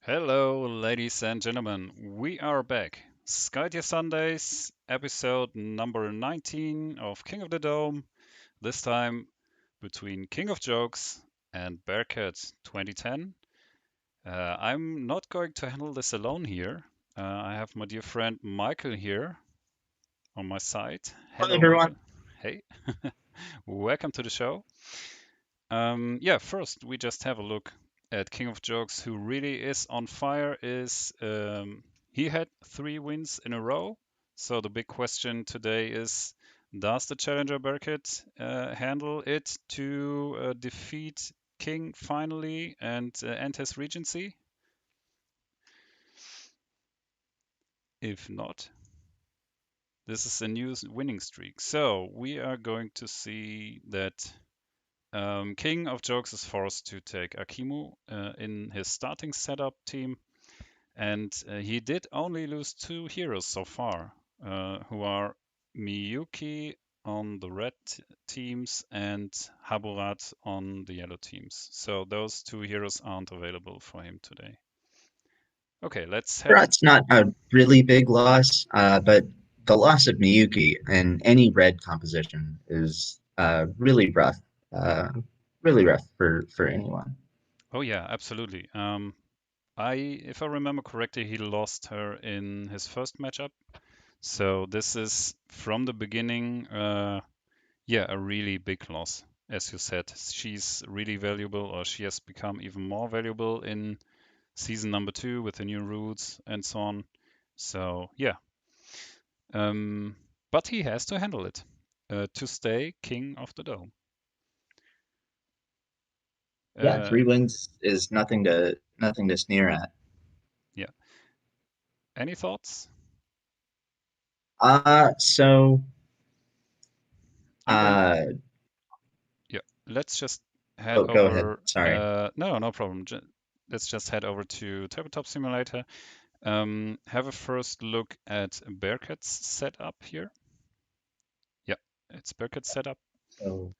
Hello, ladies and gentlemen. We are back. Skytear Sundays, episode number 19 of King of the Dome. This time between King of Jokes and Bearcat2010. I'm not going to handle this alone here. I have my dear friend Michael here on my side. Hi Hello, everyone. Michael. Hey, welcome to the show. First we just have a look at King of Jokes, who really is on fire. He had 3 wins in a row. So the big question today is, does the challenger Bearcat handle it to defeat King finally and end his regency? If not, this is a new winning streak. So we are going to see that King of Jokes is forced to take Akimu in his starting setup team, and he did only lose 2 heroes so far, who are Miyuki on the red teams and Haburat on the yellow teams. So those 2 heroes aren't available for him today. Okay, let's have a It's not a really big loss, but the loss of Miyuki in any red composition is uh, really rough for anyone. oh yeah, absolutely. If I remember correctly, he lost her in his first matchup. So this is from the beginning, yeah, a really big loss. As you said, she's really valuable, or she has become even more valuable in season number 2 with the new rules and so on. So yeah, um, but he has to handle it to stay king of the dome. Yeah, Uh, 3 wins is nothing to sneer at. yeah. Any thoughts? So I'm going. uh, Yeah. Let's just head oh, go ahead. over. Sorry. No problem. Let's just head over to Tabletop Simulator. Have a first look at Bearcat's setup here. Yeah, it's Bearcat's setup. So,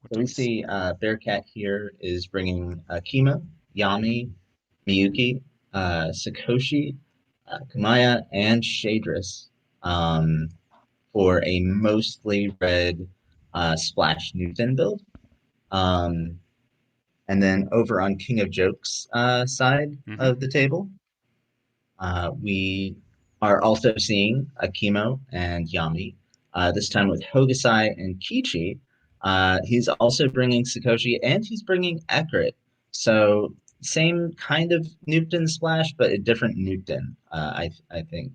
What so do we we see? see Bearcat here is bringing Kima, Yami, Miyuki, Sakoshi, Kamaya, and Shadris. Um, for a mostly red Splash Newton build. Um, and then over on King of Jokes side Hmm. of the table, we are also seeing Akimo and Yami, this time with Hokusai and Kichi. He's also bringing Sakoshi and he's bringing Ekrit. So same kind of Newton splash, but a different Newton, I think.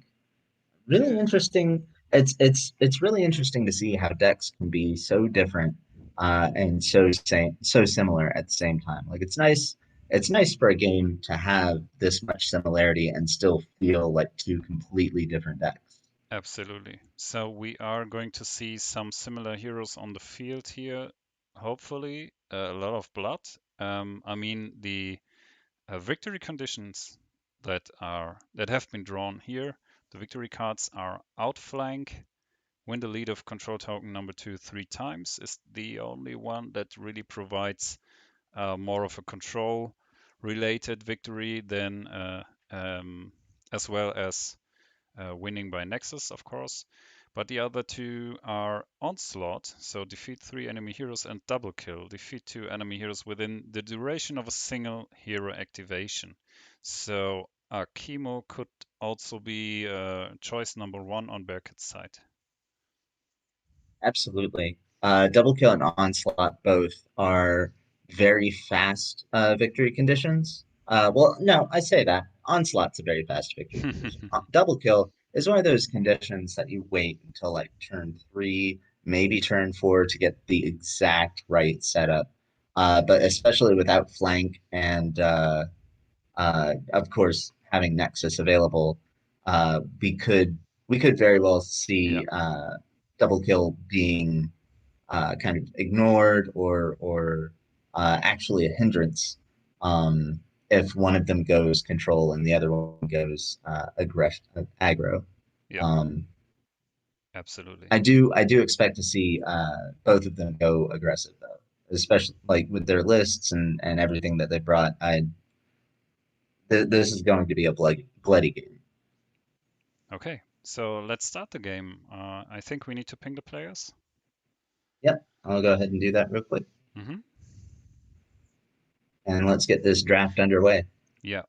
Really Yeah, interesting. It's really interesting to see how decks can be so different and so similar at the same time. Like it's nice for a game to have this much similarity and still feel like two completely different decks. absolutely. So we are going to see some similar heroes on the field here. Hopefully, a lot of blood. I mean, the victory conditions that have been drawn here. The victory cards are outflank, win the lead of control token number 2 3 times is the only one that really provides more of a control related victory than as well as winning by Nexus, of course. But the other two are Onslaught, so defeat 3 enemy heroes, and Double Kill, defeat 2 enemy heroes within the duration of a single hero activation. So Chemo could also be choice number 1 on Bearcat's side. Absolutely. Double kill and onslaught both are very fast victory conditions. Well, no, I say that onslaught's a very fast victory condition. Double kill is one of those conditions that you wait until like turn 3, maybe turn 4 to get the exact right setup. But especially without flank and of course having Nexus available, we could very well Yeah, see double kill being kind of ignored or actually a hindrance if one of them goes control and the other one goes aggro. yeah, Um, absolutely. I do expect to see both of them go aggressive though, especially like with their lists and everything that they brought. This is going to be a bloody game. Okay, so let's start the game. I think we need to ping the players. Yep, I'll go ahead and do that real quick, Mm-hmm. and let's get this draft underway. Yeah.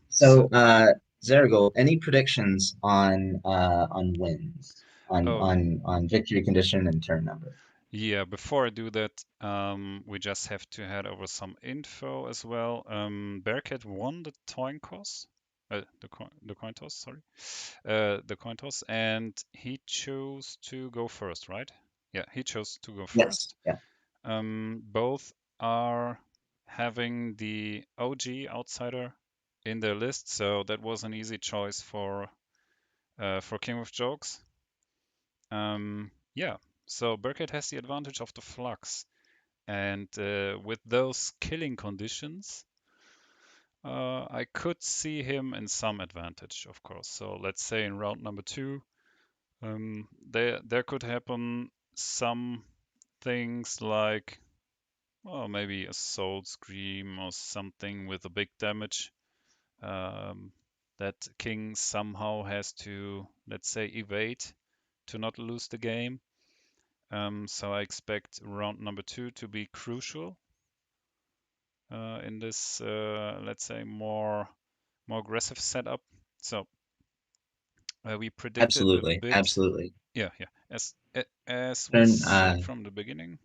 So, Zaragoul, any predictions on wins Oh, on victory condition and turn number? yeah, before I do that, we just have to head over some info as well. Bearcat won the coin toss, the coin toss, sorry, the coin toss, and he chose to go first, right? Yeah, he chose to go Yes. first. Yeah. Both are having the OG outsider in their list, so that was an easy choice for King of Jokes. Yeah, so Bearcat has the advantage of the flux. And with those killing conditions, I could see him in some advantage, of course. So let's say in round number two, there could happen some things like, well, maybe a soul scream or something with a big damage um, that King somehow has to, let's say, evade to not lose the game. So I expect round number two to be crucial in this, let's say, more aggressive setup. So we predicted a Absolutely. bit, Absolutely. yeah, yeah, as we Turn said from the beginning.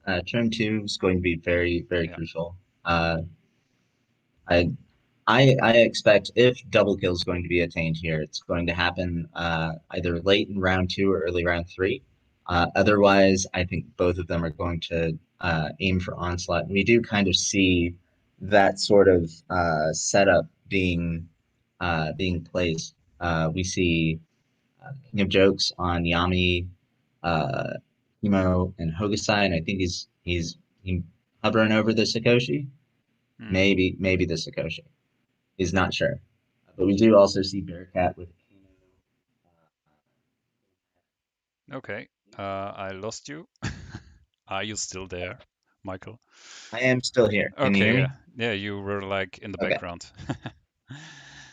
Uh, turn two is going to be very, very yeah. crucial. Uh, I I expect if double kill is going to be attained here, it's going to happen either late in round two or early round three. Otherwise, I think both of them are going to aim for onslaught. And we do kind of see that sort of setup being placed. We see King of Jokes on Yami, uh, Himo, and Hokusai, and I think he's hovering over the Sakoshi. Mm, Maybe the Sakoshi. He's not sure. But we do also see Bearcat with okay. I lost you. Are you still there, Michael? I am still here. Can you Okay, hear yeah. me? Yeah, you were like in the Okay. background.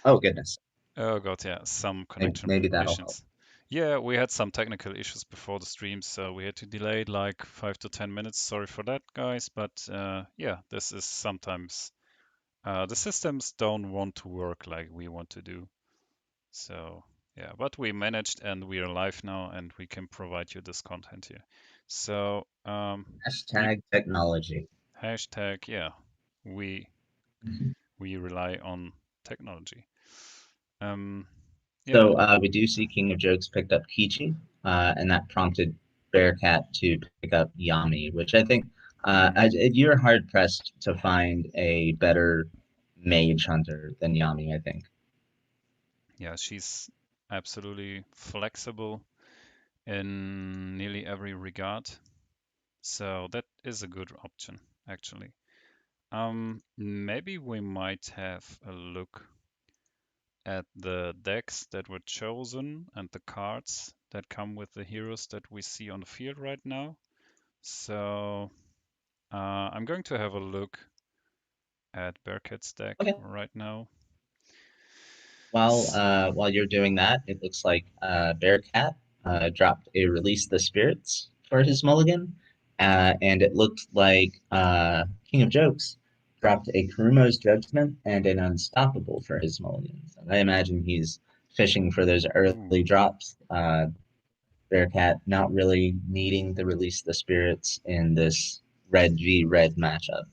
Oh goodness. Oh God, yeah, some connection Maybe that'll help. issues. Yeah, we had some technical issues before the stream, so we had to delay it like 5 to 10 minutes. Sorry for that, guys, but yeah, this is sometimes the systems don't want to work like we want to do. So yeah, but we managed and we are live now and we can provide you this content here. So you Hashtag technology. hashtag, yeah, we we rely on technology. Um, yeah. So we do see King of Jokes picked up Kichi, and that prompted Bearcat to pick up Yami, which I think Hmm. you're hard pressed to find a better mage hunter than Yami, I think. Yeah, she's absolutely flexible in nearly every regard. So that is a good option, actually. Maybe we might have a look at the decks that were chosen and the cards that come with the heroes that we see on the field right now. So I'm going to have a look at Bearcat's deck Okay. right now. While S- while you're doing that, it looks like Bearcat dropped a Release the Spirits for his mulligan, and it looked like King of Jokes dropped a Karumo's Judgment and an Unstoppable for his mulligans. And I imagine he's fishing for those Ooh, early drops. Bearcat not really needing the Release the Spirits in this red v red matchup.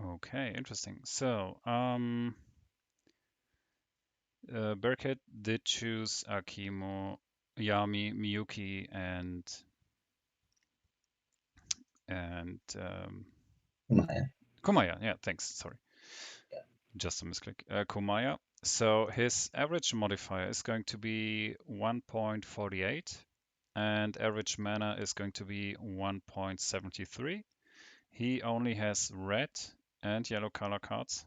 okay, interesting. So, Bearcat did choose Akimo, Yami, Miyuki, and Come on. Kumaya. Yeah, thanks. Sorry, just a misclick. Kumaya. So his average modifier is going to be 1.48, and average mana is going to be 1.73. He only has red and yellow color cards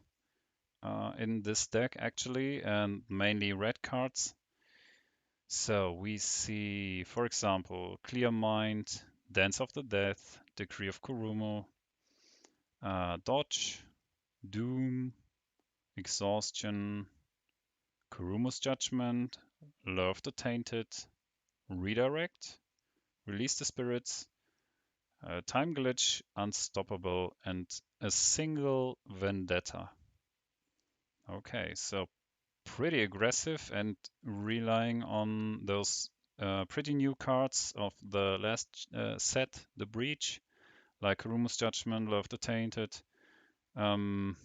in this deck, actually, and mainly red cards. So we see, for example, Clear Mind, Dance of the Death, Decree of Kurumo, Dodge, Doom, Exhaustion, Kurumo's Judgment, Love the Tainted, Redirect, Release the Spirits, Time Glitch, Unstoppable, and a single Vendetta. Okay, so pretty aggressive and relying on those pretty new cards of the last set, the Breach, like Rumus Judgment, Love the Tainted. Um,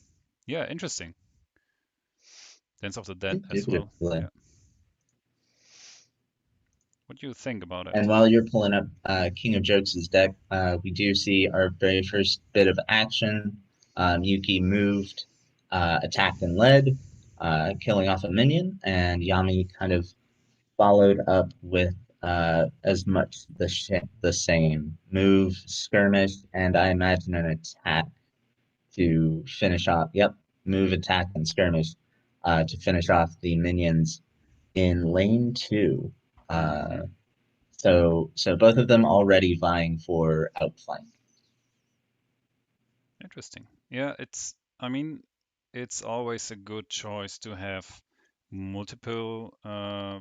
yeah, interesting. Dance of the Dead as well. Indubitably. Yeah. What do you think about And it? while you're pulling up King of Jokes' deck, we do see our very first bit of action. Yuki moved, attacked and led, killing off a minion, and Yami kind of followed up with as much the same move, skirmish, and I imagine an attack to finish off. Yep, move, attack, and skirmish to finish off the minions in lane two. Hmm. So both of them already vying for outflank. Interesting. Yeah, I mean, it's always a good choice to have multiple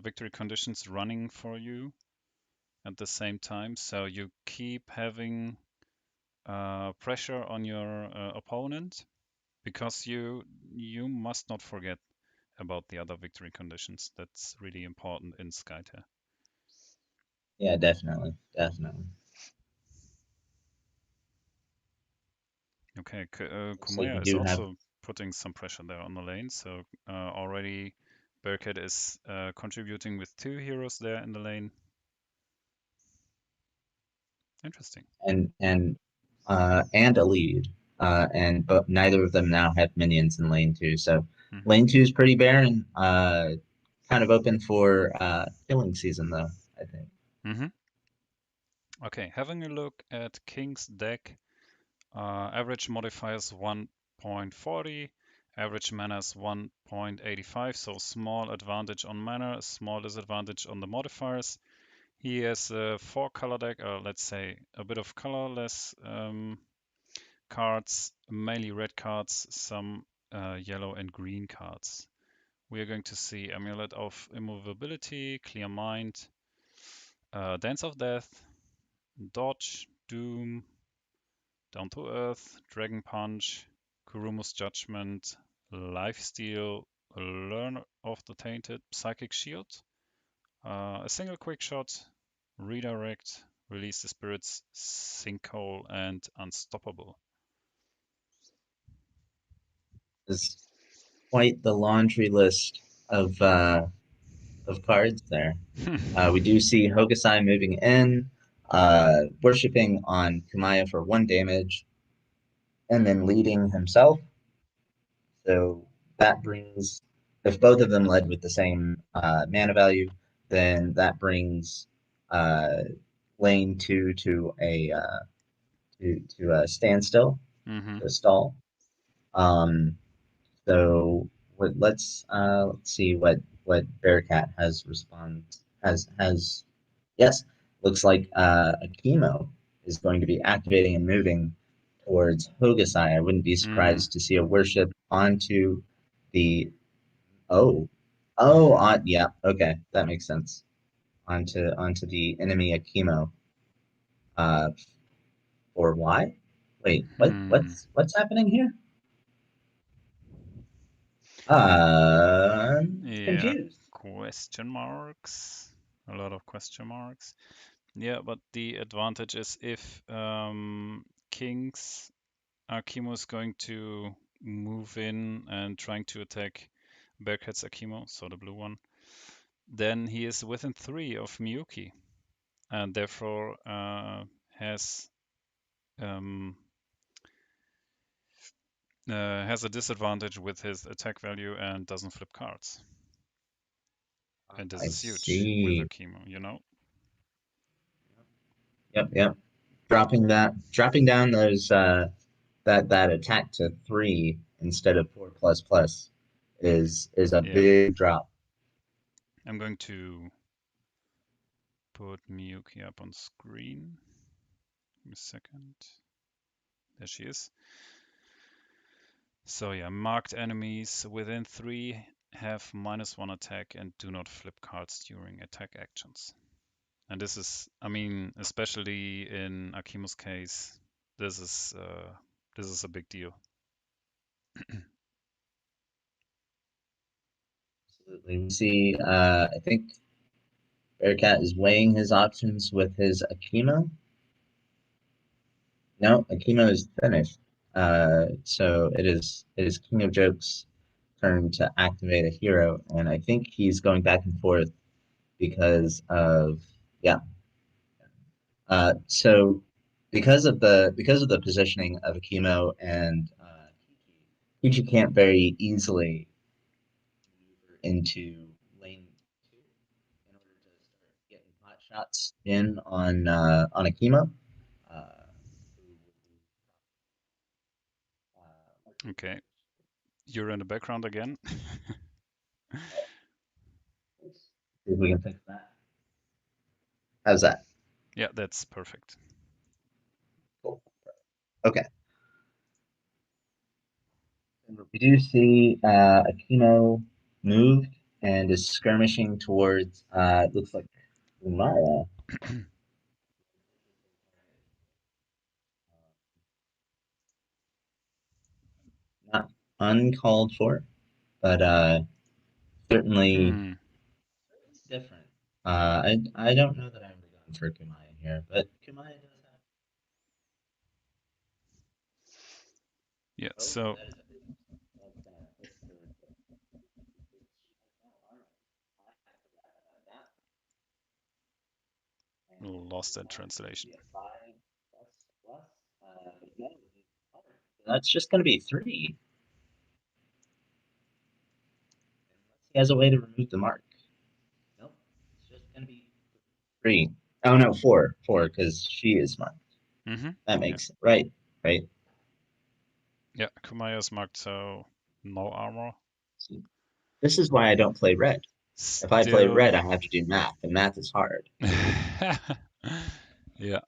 victory conditions running for you at the same time, so you keep having pressure on your opponent because you must not forget about the other victory conditions. That's really important in Skytear. Yeah, definitely, definitely. Okay, Looks like we Kumaya is do have, also putting some pressure there on the lane, so already Bearcat is contributing with 2 heroes there in the lane. Interesting. and a lead, and but neither of them now have minions in lane two. So Hmm. lane two is pretty barren. Kind of open for killing season though. I think. Hmm. Okay, having a look at King's deck, average modifier is 1.40, average mana is 1.85, so small advantage on mana, small disadvantage on the modifiers. He has a 4 color deck, or let's say a bit of colorless cards, mainly red cards, some yellow and green cards. We are going to see Amulet of Immovability, Clear Mind, Dance of Death, Dodge, Doom, Down to Earth, Dragon Punch, Kurumu's Judgment, Lifesteal, Learn of the Tainted, Psychic Shield, a single quick shot, Redirect, Release the Spirits, Sinkhole, and Unstoppable. Is quite the laundry list of cards there. We do see Hokusai moving in, worshipping on Kumaya for 1 damage, and then leading himself. So that brings, if both of them led with the same mana value, then that brings uh, lane two to a standstill, Hmm. to a stall. Um, so let's see what Bearcat has respond has yes, looks like a chemo is going to be activating and moving towards Hokusai. I wouldn't be Hmm. surprised to see a worship onto the oh on yeah, okay, that makes sense. Onto the enemy Akimo. Uh for why? Wait, Hmm. what's happening here? Yeah, Confused. question marks. A lot of question marks. Yeah, but the advantage is if King's Akimo is going to move in and trying to attack Bearcat's Akimo, so the blue one, then he is within 3 of Miyuki and therefore um, has a disadvantage with his attack value and doesn't flip cards. And this I is huge with see. Akimo, you know? Yep. Dropping down those that attack to 3 instead of 4++ is a Yeah, big drop. I'm going to put Miyuki up on screen. Give me a second. There she is. So yeah, marked enemies within 3 have -1 attack and do not flip cards during attack actions. And this is, I mean, especially in Akimu's case, this is uh, this is a big deal. Absolutely. We see, I think Bearcat is weighing his options with his Akima. No, Akima is finished. So it is King of Jokes' turn to activate a hero, and I think he's going back and forth because of yeah. So because of the positioning of Akimo and Kichi can't very easily maneuver into lane two in order to start getting pot shots in on Akimo. Who would be, Okay, you're in the background again. oh, let's see if we can fix that. How's that? Yeah, that's perfect. Cool. Okay. We do see Akimo moved and is skirmishing towards it looks like Umara. Not uncalled for, but certainly Hmm. different. I don't know that I would have gone for Kumaya here, but Kumaya does have. Yeah, Oh, so that is a big. That's all right. That and lost that that is going to translation. be a 5++. No, that's just going to be 3. Unless he has a way to remove the mark. Nope, it's just going to be 3. Oh no, 4, 4, because she is marked. Mm-hmm. That Yeah, makes right, right. yeah. Kumaya's marked, so no armor. See, this is why I don't play red. If I play Still. red, I have to do math, and math is hard. Yeah,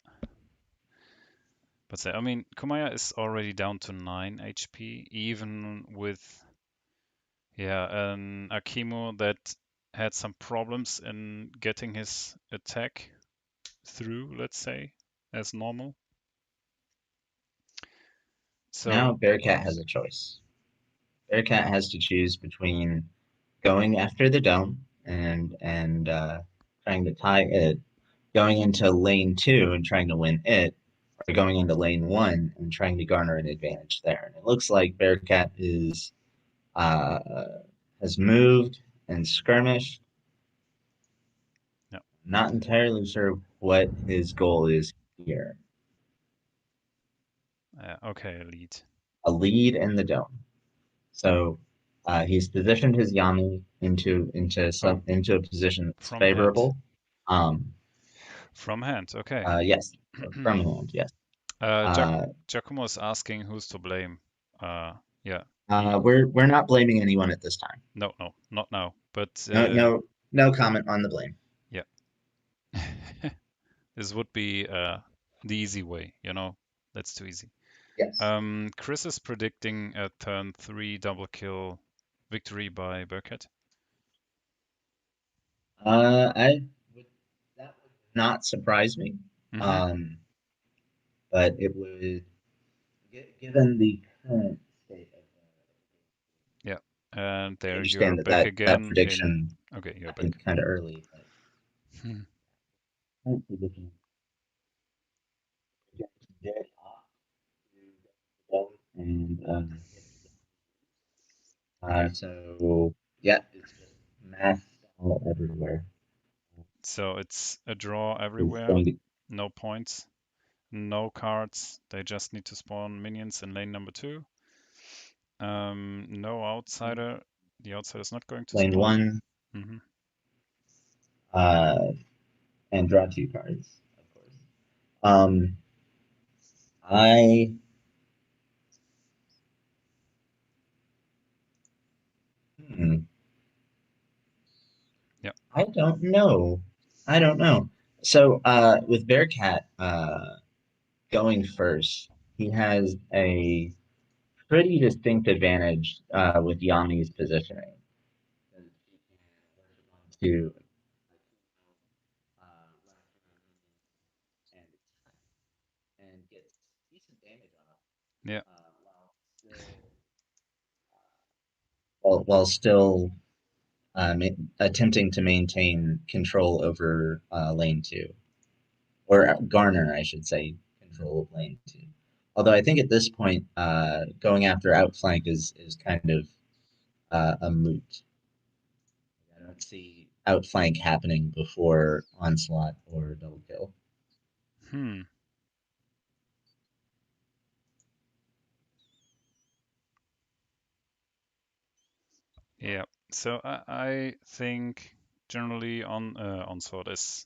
but say, I mean, Kumaya is already down to 9 HP, even with yeah, an Akimo that had some problems in getting his attack through, let's say, as normal. Now So, Bearcat has a choice. Bearcat has to choose between going after the dome and trying to tie it, going into lane 2 and trying to win it, or going into lane 1 and trying to garner an advantage there. And it looks like Bearcat is uh, has moved and skirmished. yeah, Not entirely sure what his goal is here. okay, lead. A lead in the dome. So he's positioned his Yami Oh, into a position that's from hand. favorable. Um, From hand, okay. yes, from hand, yes. uh, Giac Uh, Giacomo is asking who's to blame. Yeah, he, we're not blaming anyone at this time. no, no, not now, but No, no, no comment on the blame. yeah. This would be the easy way, you know? That's too easy. Yes. Chris is predicting a turn 3 double kill victory by Bearcat. I would that would not surprise me. Mm-hmm. Um, but it would, given the current state of Yeah. And I there you're understand that back that again in. prediction Okay, you're back. happened kind of early, but Hmm. current prediction dead off to go and so yeah, it's just mass stall everywhere. So it's a draw Is everywhere, going to no points, no cards. They just need to spawn minions in lane number 2. No outsider. The outsider is not going to lane spawn. one Hmm. uh, and draw 2 cards, of course. Um, I hmm, Yeah. I don't know. I don't know. So with Bearcat, going first. He has a pretty distinct advantage with Yami's positioning. To and and gets decent damage off Yeah. while still attempting to maintain control over lane two, or garner, I should say, control of lane two. Although I think at this point, going after outflank is kind of a moot. I don't see outflank happening before onslaught or double kill. Hmm. Yeah. So I think generally onslaught is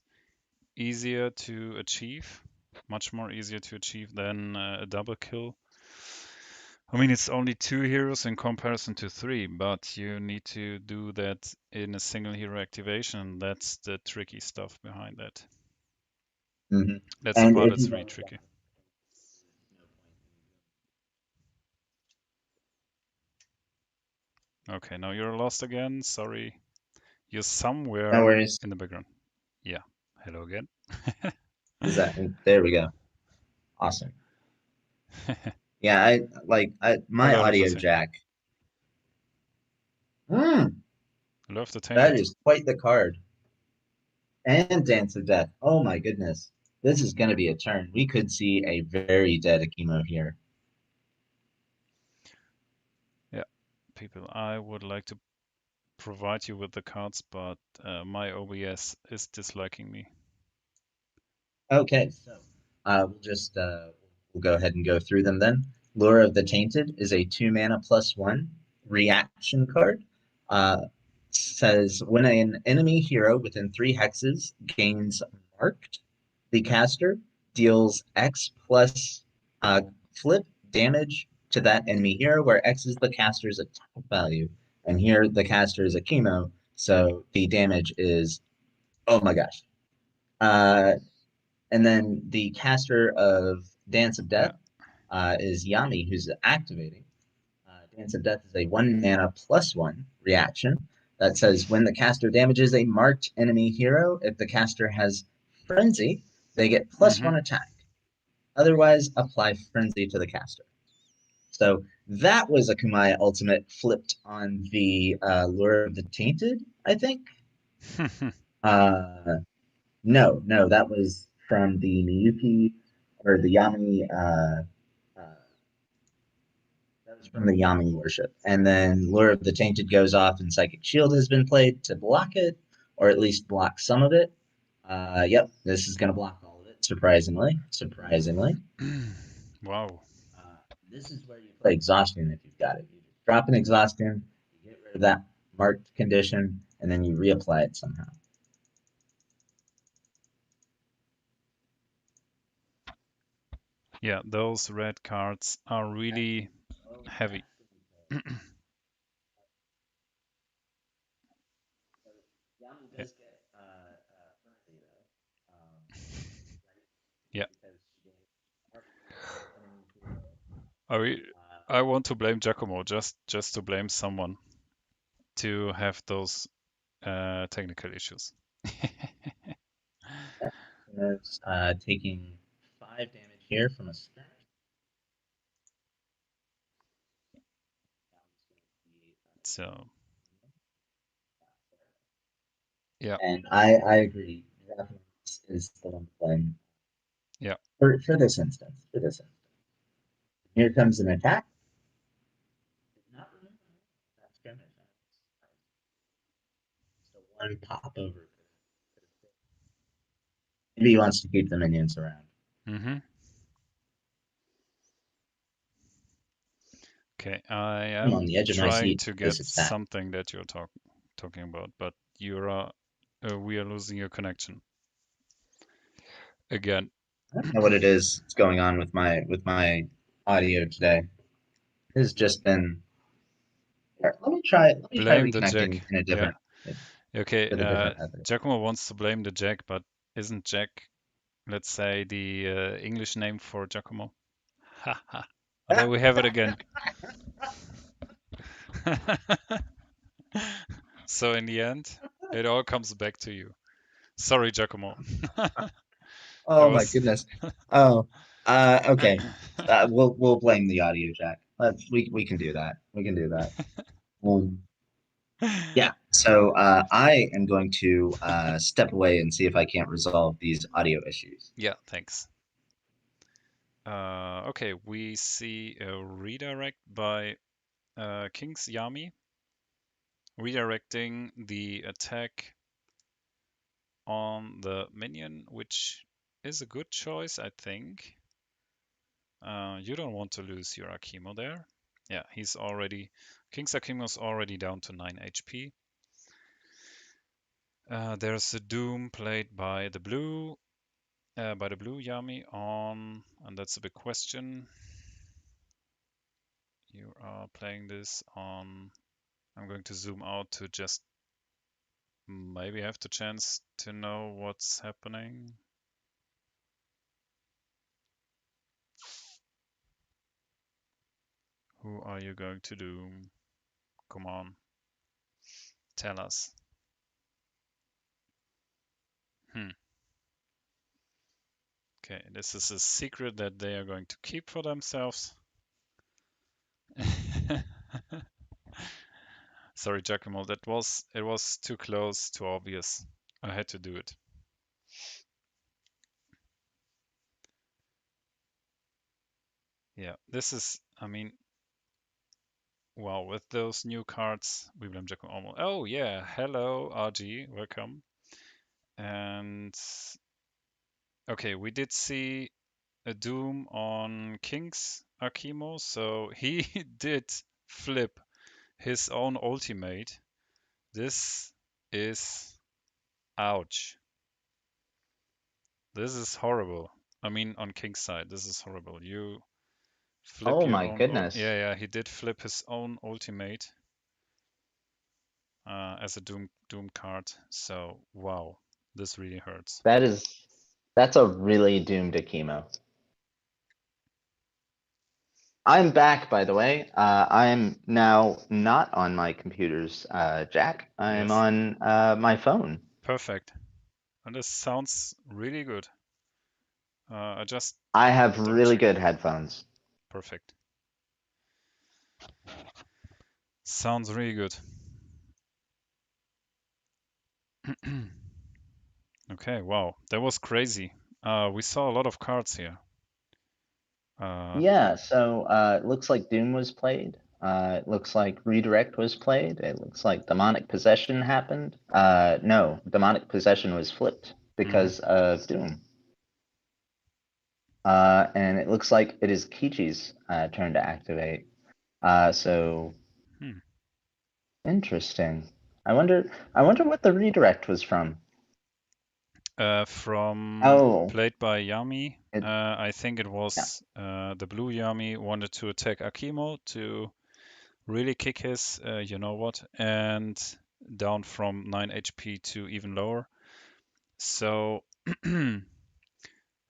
easier to achieve, much more easier to achieve than a double kill. I mean, it's only two heroes in comparison to three, but you need to do that in a single hero activation. That's the tricky stuff behind that. Mm-hmm. That's the And part if that's you really tricky. Okay, now you're lost again. Sorry. You're no somewhere worries, in the background. Yeah. Hello again. is that there we go. Awesome. Yeah, I my Hello, audio Lufase. jack. Mm, Love the that tainted. is quite the card. And Dance of Death. Oh my goodness. This is going to be a turn. We could see a very dead Akimo here. Yeah, people, I would like to provide you with the cards, but my OBS is disliking me. Okay, so we'll go ahead and go through them then. Lure of the Tainted is a 2 mana +1 reaction card. Says when an enemy hero within 3 hexes gains marked, the caster deals X plus flip damage to that enemy hero, where X is the caster's attack value, and here the caster is a chemo, so the damage is, oh my gosh. Uh, and then the caster of Dance of Yeah. Death is Yami, who's activating. Dance of Death is a 1 mana +1 reaction that says when the caster damages a marked enemy hero, if the caster has Frenzy, they get Mm-hmm. +1 attack. Otherwise, apply Frenzy to the caster. So that was a Kumaya Ultimate flipped on the Lure of the Tainted, I think. Uh, no, that was from the Miyuki or the Yami. That was from the Yami worship. And then Lure of the Tainted goes off, and Psychic Shield has been played to block it, or at least block some of it. Yep, this is going to block all of it, surprisingly. Surprisingly. Wow. Uh, this is where you play Exhaustion if you've got it. You just drop an Exhaustion, you get rid of that marked condition, and then you reapply it somehow. Yeah, those red cards are really Oh, heavy. so Yami Yeah. does get Frenzy, though. Yeah. Because she gave marked enemy hero. I re- Uh, I want to blame Giacomo, just to blame someone to have those technical issues. taking 5 damage here from a skirmish. So yeah, And I agree. Japanese is the one playing yeah. for this instance. For this instance, here comes an attack. Did not remember that skirmish. So one pop over. Maybe he wants to keep the minions around. Mm-hmm. Okay, I I'm on am the edge of my trying seat to for this get attack. something that you're talking about, but we are losing your connection again. I don't know what it is that's going on with my audio today. It has just been. Here, let me try Blame the Jack. reconnecting in a Yeah. different Okay. with a different method. Giacomo wants to blame the Jack, but isn't Jack let's say the English name for Giacomo. Ha ha. There we have it again. So in the end, it all comes back to you. Sorry, Giacomo. It Oh my was goodness. Oh, okay. We'll blame the audio jack. We can do that. We can do that. Um, yeah. So I am going to step away and see if I can't resolve these audio issues. Yeah, thanks. Okay, we see a redirect by King's Yami, redirecting the attack on the minion, which is a good choice, I think. You don't want to lose your Akimo there. Yeah, King's Akimo's already down to 9 HP. There's a Doom played by the blue Yami on, and that's a big question. You are playing this on. I'm going to zoom out to just maybe have the chance to know what's happening. Who are you going to doom? Come on, tell us. Hmm. Okay, this is a secret that they are going to keep for themselves. Sorry, Giacomo, it was too close, too obvious. I had to do it. Yeah, I mean, wow, with those new cards, we blame Giacomo almost. Oh yeah, hello RG, welcome. And okay, we did see a Doom on King's Akimo, so he did flip his own ultimate. This is ouch. This is horrible. I mean, on King's side, this is horrible. You flip Oh your my own. goodness. Yeah, yeah, he did flip his own ultimate as a Doom card. So wow, this really hurts. That is that's a really doomed Akimo. I'm back, by the way. I'm now not on my computer's jack. I'm Yes, on my phone. perfect. And this sounds really good. I just I have double really check. good headphones. Perfect. Sounds really good. Okay, wow, that was crazy. We saw a lot of cards here. Uh, Yeah, so it looks like Doom was played. It looks like Redirect was played. It looks like Demonic Possession happened. No, Demonic Possession was flipped mhm, because of Doom. And it looks like it is Kichi's turn to activate. So hmm. interesting. I wonder what the redirect was from. From Oh, played by Yami. it, I think it yeah. was the blue Yami wanted to attack Akimo to really kick his, you know what, and down from 9 HP to even lower. So,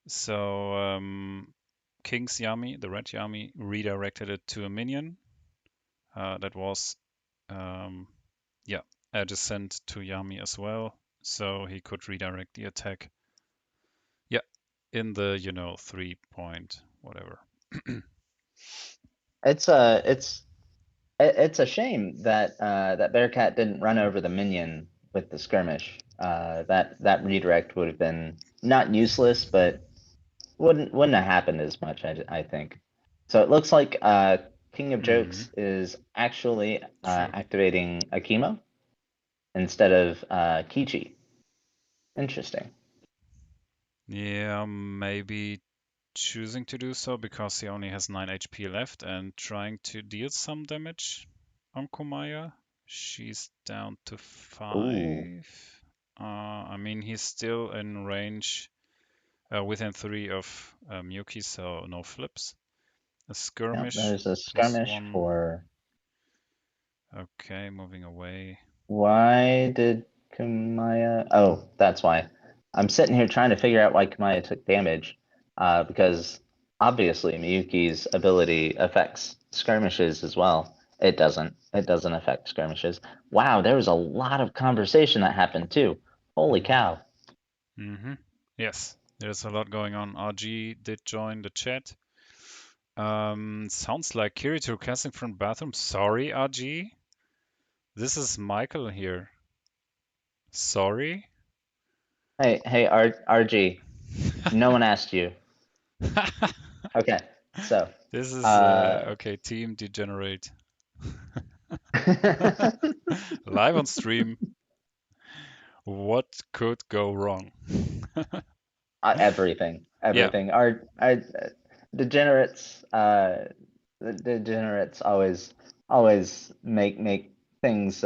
so King's Yami, the red Yami, redirected it to a minion. That was, um, yeah, adjacent to Yami as well, so he could redirect the attack. Yeah, in the, 3 point whatever. It's a shame that that Bearcat didn't run over the minion with the skirmish. That redirect would have been not useless, but wouldn't have happened as much, I think. So it looks like King of Hmm. Jokes is actually True. activating Akimo instead of Kichi. Interesting. Yeah, maybe choosing to do so because he only has 9 HP left and trying to deal some damage on Komaya. She's down to Ooh, 5. I mean, he's still in range within 3 of Miyuki, so no flips. A yep. skirmish There's a plus skirmish 1. for. Okay, moving away. Why did Kumaya? Oh, that's why. I'm sitting here trying to figure out why Kamaya took damage, because obviously Miyuki's ability affects skirmishes as well. It doesn't. It doesn't affect skirmishes. Wow, there was a lot of conversation that happened too. Holy Hmm. cow. Yes, there's a lot going on. RG did join the chat. Sounds like Kirito requesting from the bathroom. Sorry, RG. This is Michael here. Sorry. Hey, RG. No one asked you. Okay, so, This is uh, okay. Team Degenerate live on stream. What could go wrong? everything, Yeah. everything. Our degenerates, the degenerates always make things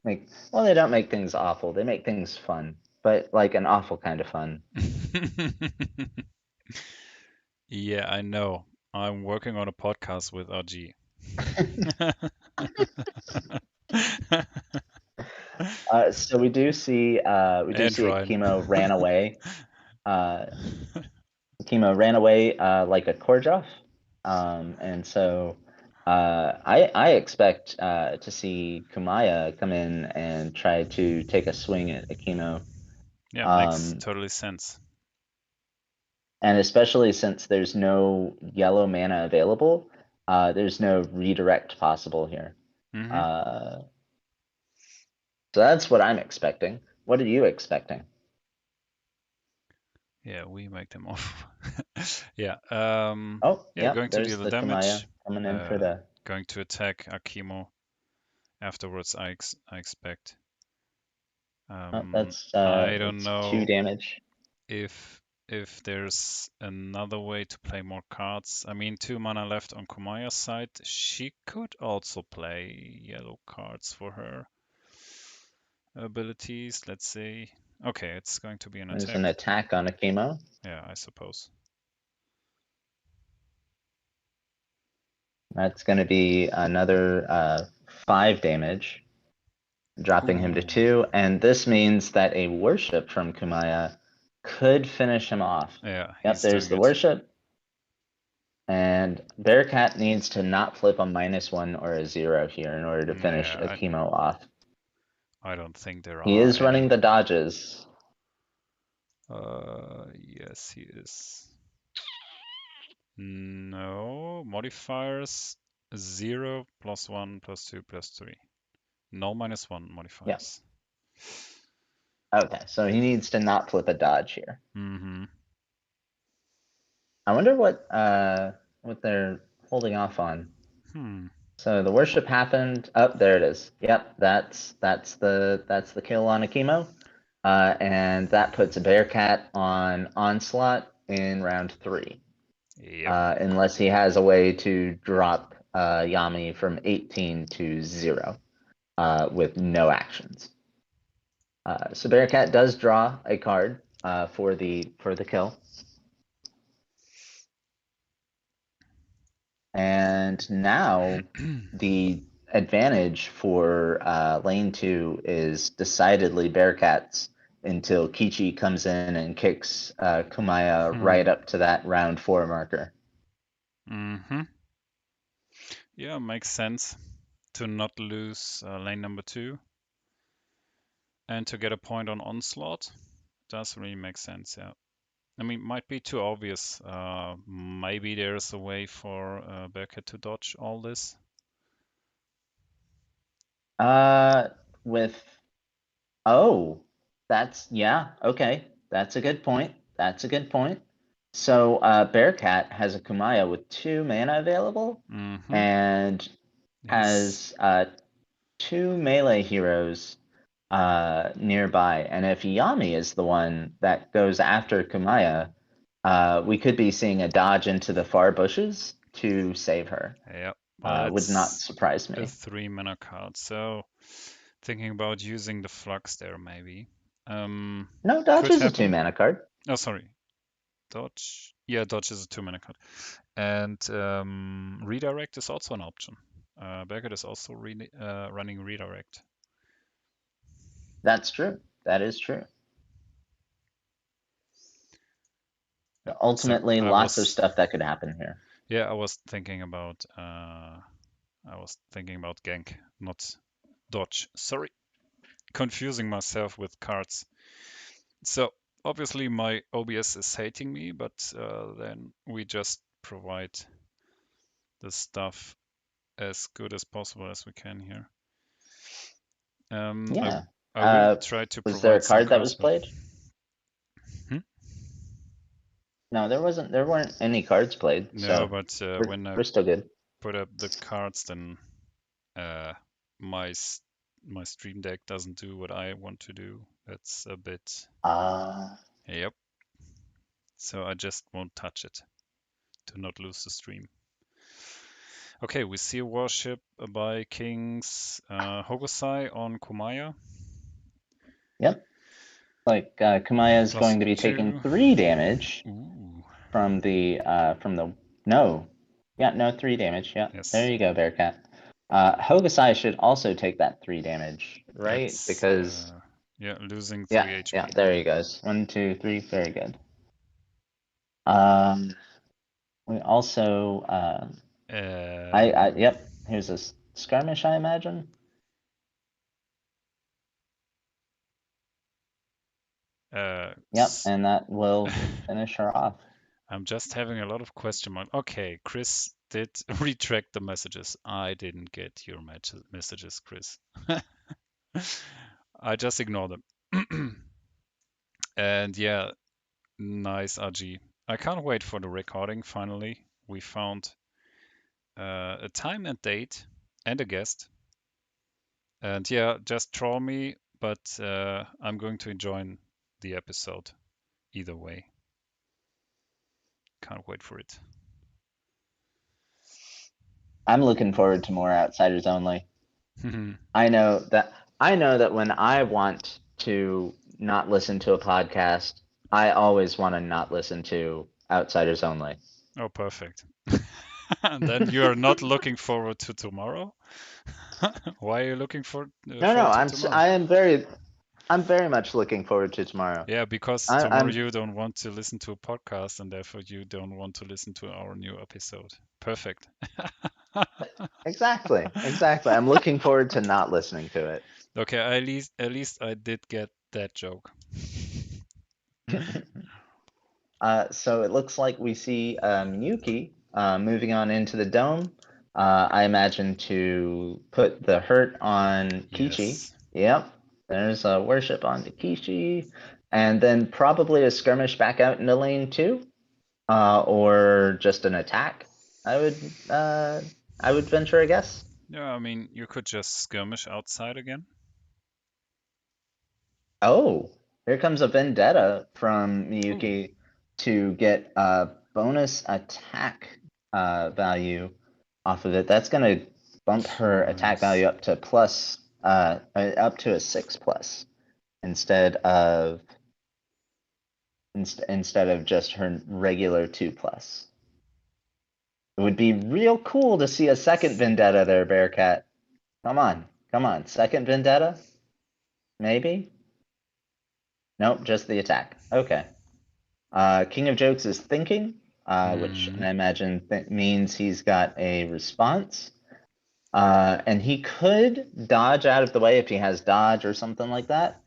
make well, they don't make things awful. They make things fun, but like an awful kind of fun. Yeah, I know. I'm working on a podcast with RG. So we do And see Ryan. Akimo ran away. Uh, Akimo ran away like a Korjoff. And so I expect to see Kumaya come in and try to take a swing at Akimo. Yeah, makes Um, totally sense. and especially since there's no yellow mana available, there's no redirect possible here. Hmm. Uh, so that's what I'm expecting. What are you expecting? Yeah, we make them off. Yeah. Oh, Yeah, yep, going to deal there's the the Kumaya damage. coming in for Uh, the. going to attack Akimo afterwards. I expect. Oh, I don't that's two know damage. if there's another way to play more cards. I mean, 2 mana left on Kumaya's side. She could also play yellow cards for her abilities. Let's see. Okay, it's going to be an There's an attack. attack on Akimo. Yeah, I suppose. That's going to be another 5 damage, dropping him to Ooh, 2. And this means that a worship from Kumaya could finish him off. yeah, Yep, he's there's doing the it. worship. And Bearcat needs to not flip a -1 or a 0 here in order to finish Yeah, Akimo off. I don't think there He are is running any. the dodges. Yes, he is. No, modifiers 0, +1, +2, +3. No -1 Yeah. modifiers. Okay, so he needs to not flip a dodge here. Mm-hmm. I wonder what they're holding off on. Hmm. So the worship happened. Oh, there it is. Yep, that's the kill on Akimo. And that puts a Bearcat on Onslaught in round 3. Yep. Unless he has a way to drop Yami from 18 to 0 with no actions. So Bearcat does draw a card for the kill. And now the advantage for lane 2 is decidedly Bearcats until Kichi comes in and kicks Kumaya right Hmm. up to that round 4 marker. Mm-hmm. Yeah, makes sense to not lose lane number 2 and to get a point on onslaught. Does really make sense, yeah. I mean, might be too obvious. Maybe there's a way for Bearcat to dodge all this. Uh, with Oh, yeah, okay. That's a good point. That's a good point. So Bearcat has a Kumaya with 2 mana available Mm-hmm. and He's has 2 melee heroes nearby. And if Yami is the one that goes after Kumaya, we could be seeing a dodge into the far bushes to save her. yeah, but Would not it's surprise a me. 3 mana card, so thinking about using the flux there maybe. No, dodge Could is a two happen. mana card. Oh, sorry, dodge. Yeah, dodge is a 2 mana card, and redirect is also an option. Beckett is also running redirect. That's true. That is true. Yeah. Ultimately, I lots of was stuff that could happen here. yeah, I was thinking about gank, not dodge. Sorry, confusing myself with cards. So obviously my OBS is hating me, but then we just provide the stuff as good as possible as we can here. Yeah. I will try to Was there a provide some card that cards, was but played? hmm? No, there weren't any cards played, No, so but when I we're still good. put up the cards, then uh, my stream deck doesn't do what I want to do. That's a bit yep. So I just won't touch it to not lose the stream. Okay, we see a warship by Kings Hogosai on Kumaya. Yep. Like Kamaya is going to be taking +2. 3 damage Ooh, from the no. Yeah, no, 3 damage. Yeah. There yes. you go, Bearcat. Hokusai should also take that 3 damage, right? It's Because yeah, losing 3 yeah, HP. there he goes. 1, 2, 3, very good. We also yep, here's a skirmish, I imagine. Yep, and that will finish her off. I'm just having a lot of question mark. Okay, Chris did retract the messages. I didn't get your messages, Chris. I just ignore them. And yeah, nice RG. I can't wait for the recording. Finally, we found a time and date and a guest. And yeah, just troll me, but I'm going to join the episode either way. Can't wait for it. I'm looking forward to more Outsiders Only. I know that when I want to not listen to a podcast, I always want to not listen to Outsiders Only. Oh, perfect. Then you are not looking forward to tomorrow? Why are you looking No, forward to I'm tomorrow? I am I'm very much looking forward to tomorrow. Yeah, because tomorrow I'm you don't want to listen to a podcast and therefore you don't want to listen to our new episode. Perfect. exactly. I'm looking forward to not listening to it. Okay, at least I did get that joke. So it looks like we see Yuki moving on into the dome. I imagine to put the hurt on Kichi. Yes. Yep. There's a worship on Kichi. And then probably a skirmish back out into lane 2. Or just an attack. I would venture a guess. Yeah, I mean, you could just skirmish outside again. Oh, here comes a vendetta from Ooh. Miyuki to get a bonus attack value off of it. That's gonna bump her attack Nice. value up to plus up to a 6+ instead of instead of just her regular 2+. It would be real cool to see a second vendetta there, Bearcat. Come on, second vendetta? Maybe? Nope, just the attack. Okay. King of Jokes is thinking, which I imagine means he's got a response. And he could dodge out of the way if he has dodge or something like that.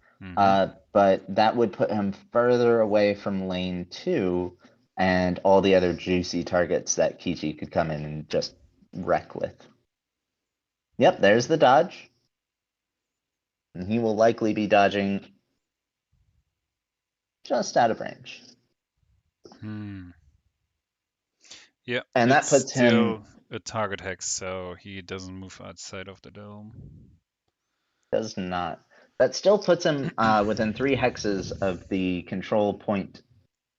But that would put him further away from lane 2 and all the other juicy targets that Kichi could come in and just wreck with. Yep, there's the dodge. And he will likely be dodging just out of range. Yeah, And that it's puts him still a target hex, so he doesn't move outside of the dome. does not. That still puts him within 3 hexes of the control point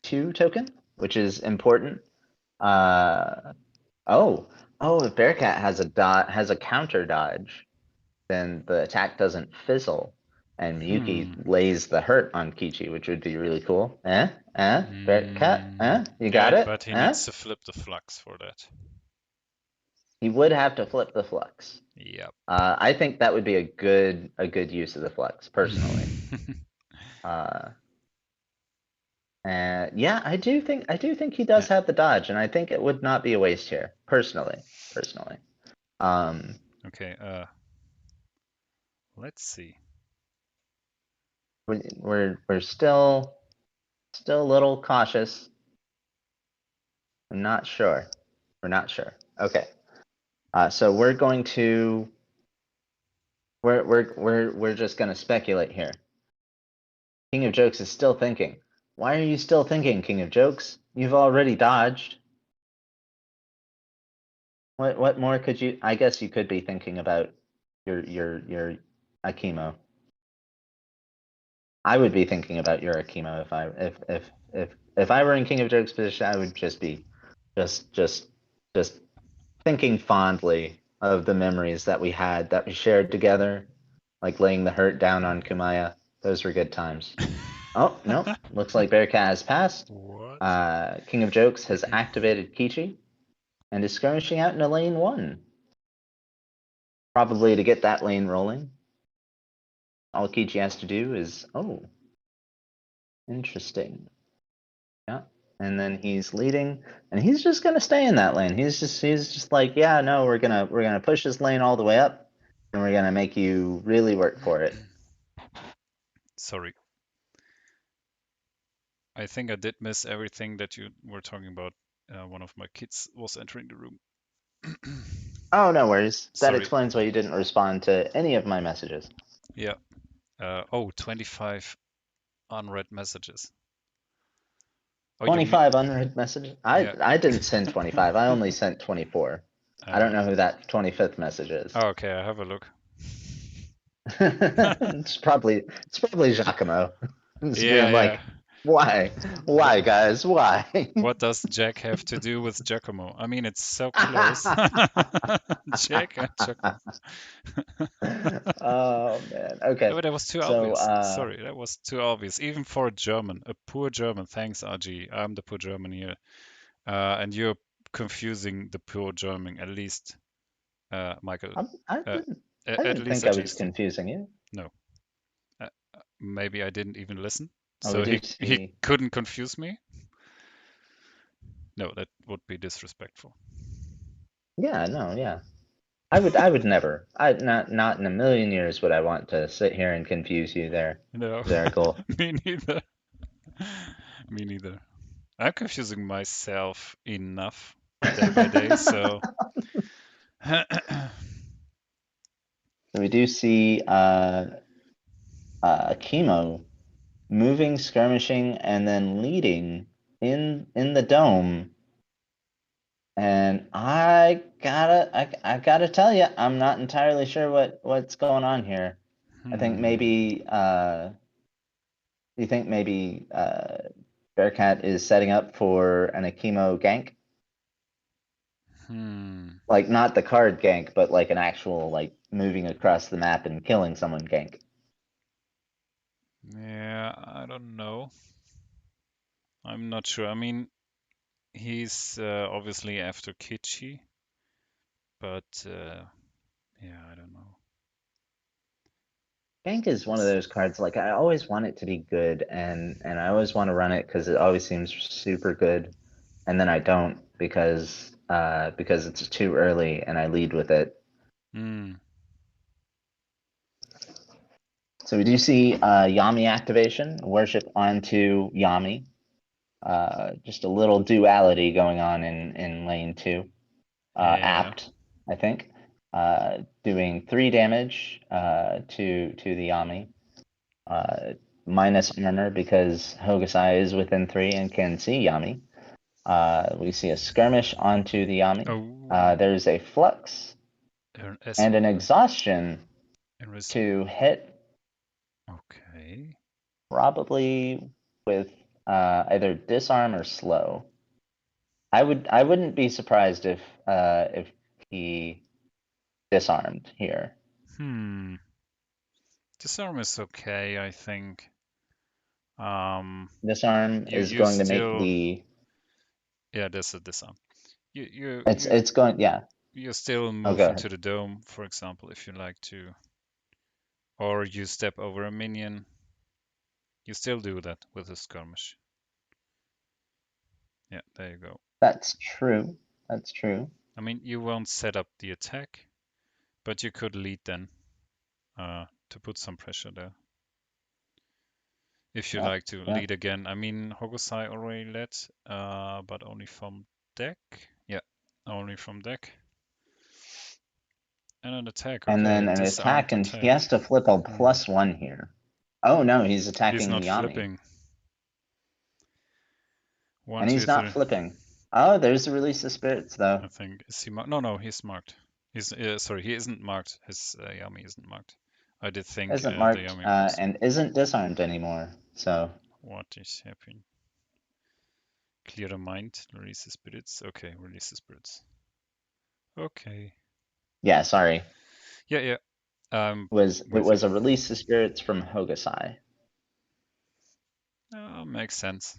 2 token, which is important. If Bearcat has a counter dodge, then the attack doesn't fizzle, and Miyuki lays the hurt on Kichi, which would be really cool. Bearcat, you got Yeah, it? but he needs to flip the flux for that. He would have to flip the flux. Yep. I think that would be a good use of the flux, personally. Yeah, I do think he does Yeah. have the dodge, and I think it would not be a waste here, personally. Um, Okay. Let's see. we're still a little cautious. I'm not sure. We're not sure. Okay. So we're going to we're just gonna speculate here. King of Jokes is still thinking. Why are you still thinking, King of Jokes? You've already dodged. What more could you? I guess you could be thinking about your Akimo. I would be thinking about your Akimo if I were in King of Jokes position. I would just be just thinking fondly of the memories that we had that we shared together, like laying the hurt down on Kumaya. Those were good times. Oh no, looks like Bearcat has passed. What? King of Jokes has activated Kichi and is skirmishing out into lane 1. Probably to get that lane rolling. All Kichi has to do is, oh, interesting. Yeah. And then he's leading, and he's just gonna stay in that lane. He's just like, yeah, no, we're gonna push this lane all the way up, and we're gonna make you really work for it. Sorry. I think I did miss everything that you were talking about. One of my kids was entering the room. Oh, no worries. That Sorry. explains why you didn't respond to any of my messages. Yeah. Oh, 25 unread messages. Oh, you mean, 25 unread messages? yeah. I didn't send 25. I only sent 24. I don't know who that 25th message is. Oh, okay, I have a look. It's probably Giacomo. It's Yeah, being yeah. like, why? Why, guys? Why? What does Jack have to do with Giacomo? I mean, it's so close. Jack and Giacomo. Oh man. No, Okay. but that was too So obvious. Sorry, that was too obvious. Even for a German, a poor German. Thanks, RG. I'm the poor German here. And you're confusing the poor German, at least, Michael. I Uh, didn't at least think I was adjusting. confusing you. No, uh, maybe I didn't even listen. Oh, we So do he see. couldn't confuse me. No, that would be disrespectful. Yeah, no, yeah. I would never. I not in a million years would I want to sit here and confuse you there, No, Zaraghul. me neither. Me neither. I'm confusing myself enough day by day, so We do see Chemo moving, skirmishing, and then leading in the dome. And I gotta tell you, I'm not entirely sure what's going on here. I think hmm, maybe you think maybe Bearcat is setting up for an Akimo gank, hmm. like not the card gank, but like an actual like moving across the map and killing someone gank. Yeah, I don't know. I'm not sure. I mean, he's obviously after Kichi, but yeah, I don't know. Gank is one of It's, those cards, like I always want it to be good, and I always want to run it because it always seems super good, and then I don't because it's too early and I lead with it. mm, So we do see Yami activation, worship onto Yami. Just a little duality going on in lane 2. yeah. Apt, I think. Doing 3 damage to the Yami. Minus armor because Hokusai is within 3 and can see Yami. We see a skirmish onto the Yami. Oh, There's a flux and an exhaustion and receive. to hit Okay. probably with either disarm or slow. I wouldn't be surprised if he disarmed here. Hmm. Disarm is okay, I think. Um, Disarm is you going to make still, the yeah, there's a disarm. You you it's you it's going yeah. you still Oh, move go into ahead. the dome, for example, if you like to, or you step over a minion. You still do that with a skirmish. Yeah, there you go. That's true. That's true. I mean, you won't set up the attack, but you could lead then to put some pressure there. If you Yeah, like to yeah. lead again. I mean, Hogosai already led, but only from deck. Yeah, only from deck. And an attack. And Okay, then an disarmed attack, and he attack. has to flip a +1 here. Oh no, he's He's attacking not Yami. flipping. One, And two, he's not three. flipping. Oh, there's the release of spirits though. I think is he marked? No, he's marked. He's sorry, he isn't marked. His Yami isn't marked. I did think Isn't the marked Yami was. and isn't disarmed anymore. So What is happening? Clear the mind. Release the spirits. Okay, release the spirits. Okay. yeah, sorry. Yeah, yeah. It was With you. a release of spirits from Hogosai. Makes sense.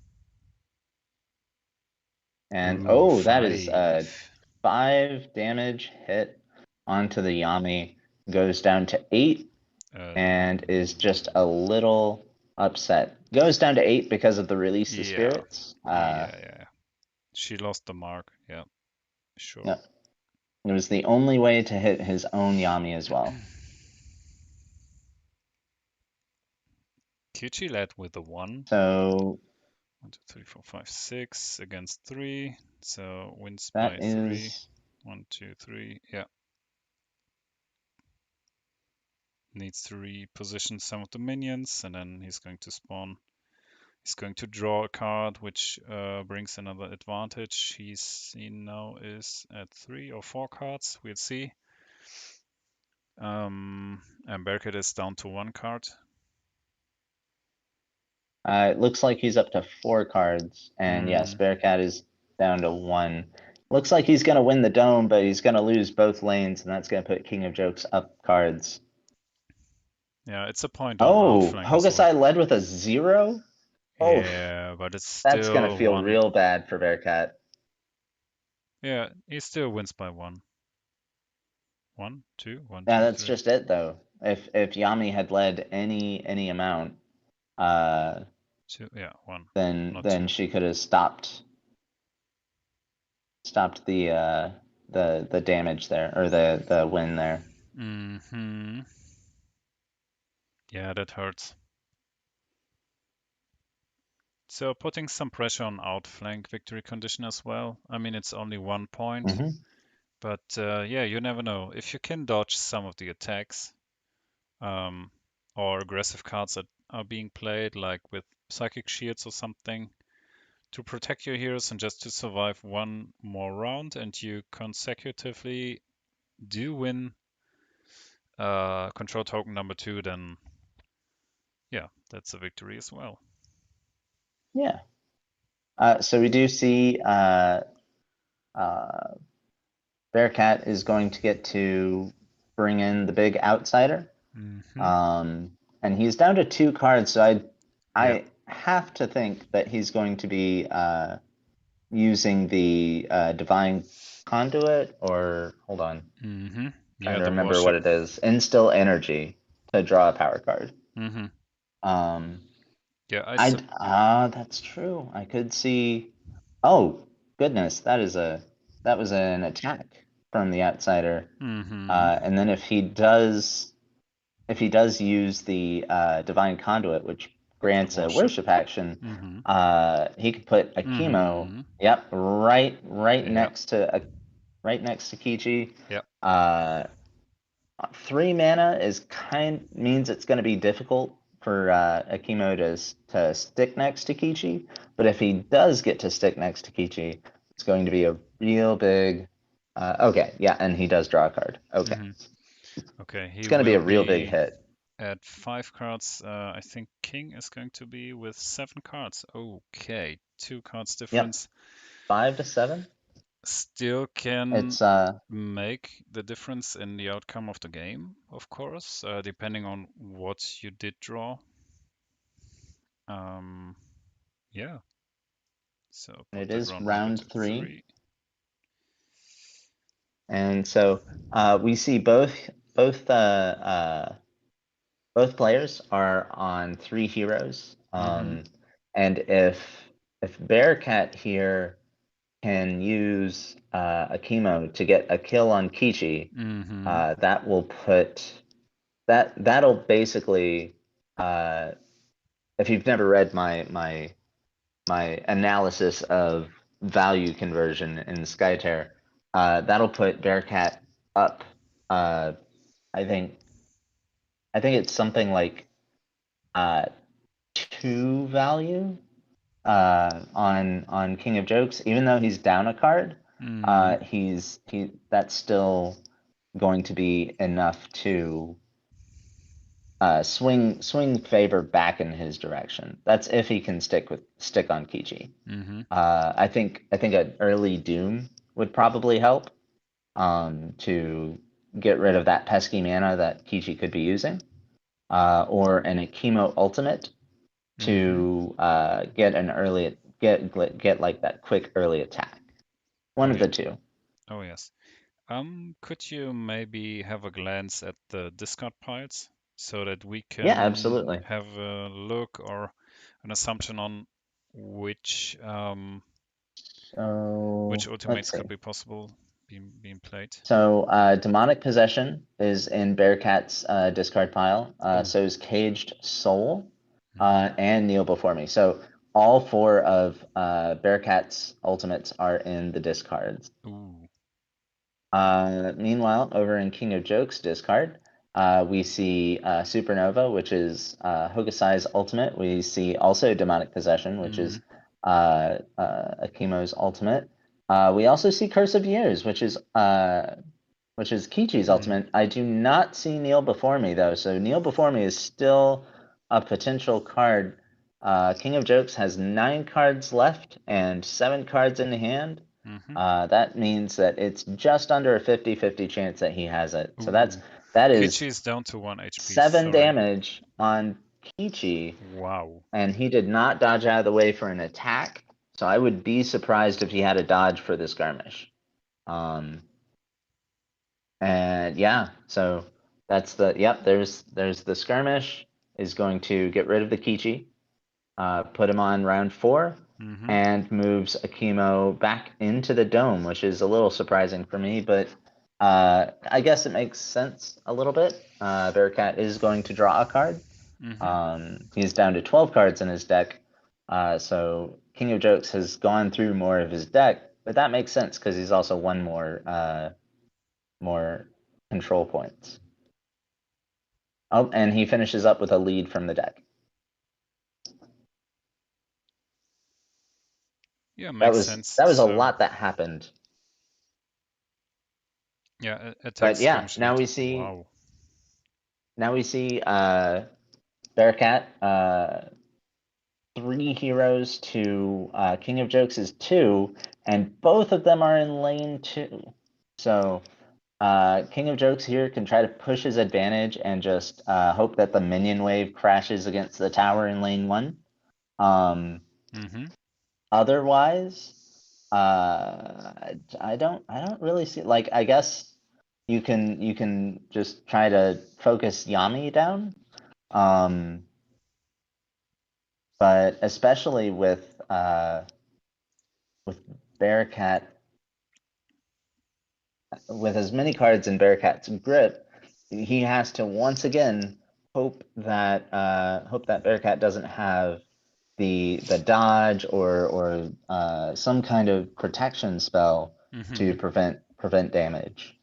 And Ooh, oh, that is 5. 5 damage hit onto the Yami. Goes down to 8 and is just a little upset. Goes down to 8 because of the release of Yeah. spirits. Yeah. She lost the mark. Yeah, sure. Yep. It was the only way to hit his own Yami as well. Kichi led with a 1. So 1, 2, 3, 4, 5, 6 against 3. So wins by that 3. is 1, 2, 3. Yeah. Needs to reposition some of the minions, and then he's going to spawn. He's going to draw a card, which brings another advantage. He now is at 3 or 4 cards. We'll see. And Bearcat is down to 1 card. it looks like he's up to 4 cards, and yes, Bearcat is down to 1. Looks like he's gonna win the dome, but he's gonna lose both lanes, and that's gonna put King of Jokes up cards. Yeah, it's a point on Oh, outflank as well. Hogosai led with a 0? Oh, Yeah, but it's that's gonna still feel 1. real bad for Bearcat. Yeah, he still wins by 1. 1, 2, 1, Yeah, 2, that's 3. just it though. If Yami had led any amount, 2, yeah, 1. then Not 2. she could have stopped the damage there, or the win there. Yeah, that hurts. So putting some pressure on outflank victory condition as well. I mean, it's only 1 point, but yeah, you never know. If you can dodge some of the attacks or aggressive cards that are being played, like with psychic shields or something, to protect your heroes and just to survive 1 more round, and you consecutively do win control token number 2, then yeah, that's a victory as well. Yeah. So we do see Bearcat is going to get to bring in the big outsider. And he's down to 2 cards, so I have to think that he's going to be using the divine conduit, or hold on. Yeah, Trying to the remember what warship. it is. Instill energy to draw a power card. Yeah, that's true. I could see. Oh goodness, that was an attack from the outsider. And then if he does use the divine conduit, which grants a worship action, he could put a chemo. Yep, right next to Kichi. Yep. 3 mana means it's going to be difficult for a chemo to stick next to Kichi, but if he does get to stick next to Kichi, it's going to be a real big. Okay, yeah, and he does draw a card. Okay, Okay, it's going to be a real big hit. At 5 cards, I think King is going to be with 7 cards. Okay, 2 cards difference. Yep. 5 to 7. Still can It's make the difference in the outcome of the game, of course, depending on what you did draw. Yeah. So it is round 3. 3. And so we see both players are on 3 heroes. And if Bearcat here can use a chemo to get a kill on Kichi, that will put that'll basically, if you've never read my analysis of value conversion in Skytear, that'll put Bearcat up. I think it's something like 2 value on King of Jokes. Even though he's down a card, that's still going to be enough to swing favor back in his direction. That's if he can stick on Kichi. I think an early Doom would probably help to get rid of that pesky mana that Kichi could be using, or an Akimo ultimate to get an early get like that quick early attack. One of the two. Oh yes. Could you maybe have a glance at the discard piles so that we can absolutely have a look or an assumption on which ultimates could be possible being played? So Demonic Possession is in Bearcat's discard pile. So is Caged Soul and Kneel Before Me. So all 4 of Bearcat's ultimates are in the discards. Meanwhile, over in King of Jokes discard, we see Supernova, which is Hokusai's ultimate. We see also Demonic Possession, which is Akimo's ultimate. We also see Curse of Years, which is Kichi's ultimate. I do not see Kneel Before Me though, so Kneel Before Me is still a potential card. King of Jokes has 9 cards left and 7 cards in the hand. That means that it's just under a 50-50 chance that he has it. So that is Kichi is down to 1 HP. 7 damage on Kichi. Wow. And he did not dodge out of the way for an attack. So I would be surprised if he had a dodge for this skirmish. And yeah, so that's there's the skirmish is going to get rid of the Kichi, put him on round 4, and moves Akimo back into the dome, which is a little surprising for me, but I guess it makes sense a little bit. Bearcat is going to draw a card. He's down to 12 cards in his deck, so King of Jokes has gone through more of his deck, but that makes sense because he's also won more control points. Oh, and he finishes up with a lead from the deck. Yeah, makes sense. That was a lot that happened. Yeah, but yeah, now we see. Wow. Now we see Bearcat 3 heroes to King of Jokes is 2, and both of them are in lane 2. So King of Jokes here can try to push his advantage and just hope that the minion wave crashes against the tower in lane 1. Otherwise, I don't really see, like, I guess you can just try to focus Yami down. But especially with Bearcat, with as many cards in Bearcat's grip, he has to once again hope that Bearcat doesn't have the dodge or some kind of protection spell to prevent damage.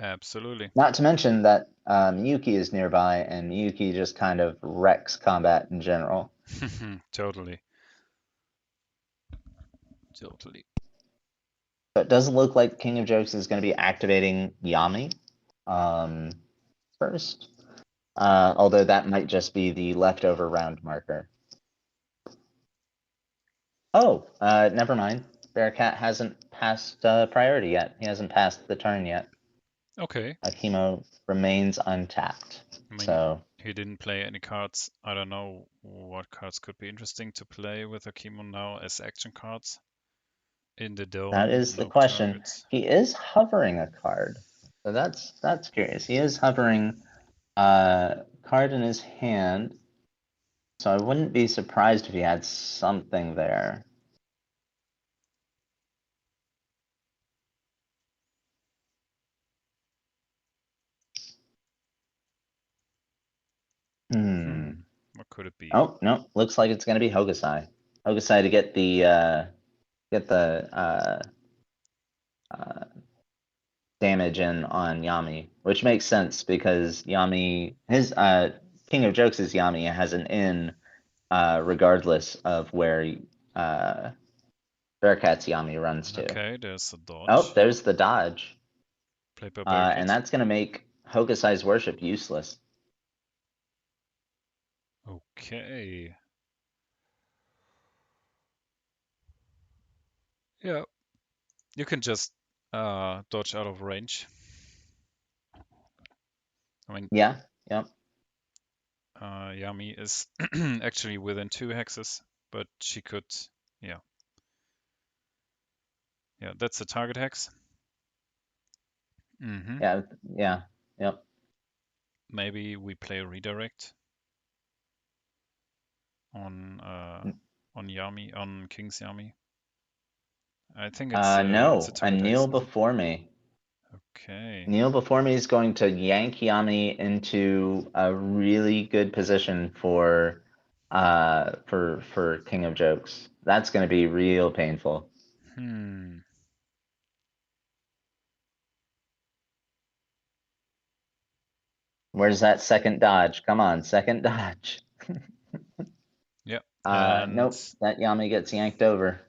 Absolutely. Not to mention that Miyuki is nearby, and Miyuki just kind of wrecks combat in general. Totally. So it doesn't look like King of Jokes is going to be activating Yami first, although that might just be the leftover round marker. Oh, never mind. Bearcat hasn't passed priority yet. He hasn't passed the turn yet. Okay. Akimo remains untapped. I mean, so he didn't play any cards. I don't know what cards could be interesting to play with Akimo now as action cards in the dome. That is the question. Targets. He is hovering a card, so that's curious. He is hovering a card in his hand, so I wouldn't be surprised if he had something there. What could it be? Oh, no, looks like it's gonna be Hokusai. Hokusai to get the damage in on Yami, which makes sense because Yami, his King of Jokes is Yami, has an in regardless of where Bearcat's Yami runs to. Okay, there's a Oh, dodge. there's the dodge. Played by And Bearcat. that's gonna make Hokusai's worship useless. Okay. Yeah, you can just dodge out of range. I mean, Yeah, yep. Yami is actually within 2 hexes, but she could, yeah. Yeah, that's the target hex. Yeah, yeah, yep. Maybe we play redirect on Yami, on King's Yami. I think it's a No, a target kneel hex. before me. Okay. Kneel before me is going to yank Yami into a really good position for King of Jokes. That's gonna be real painful. Hmm. Where's that second dodge? Come on, second dodge. Yeah. And Nope, that Yami gets yanked over.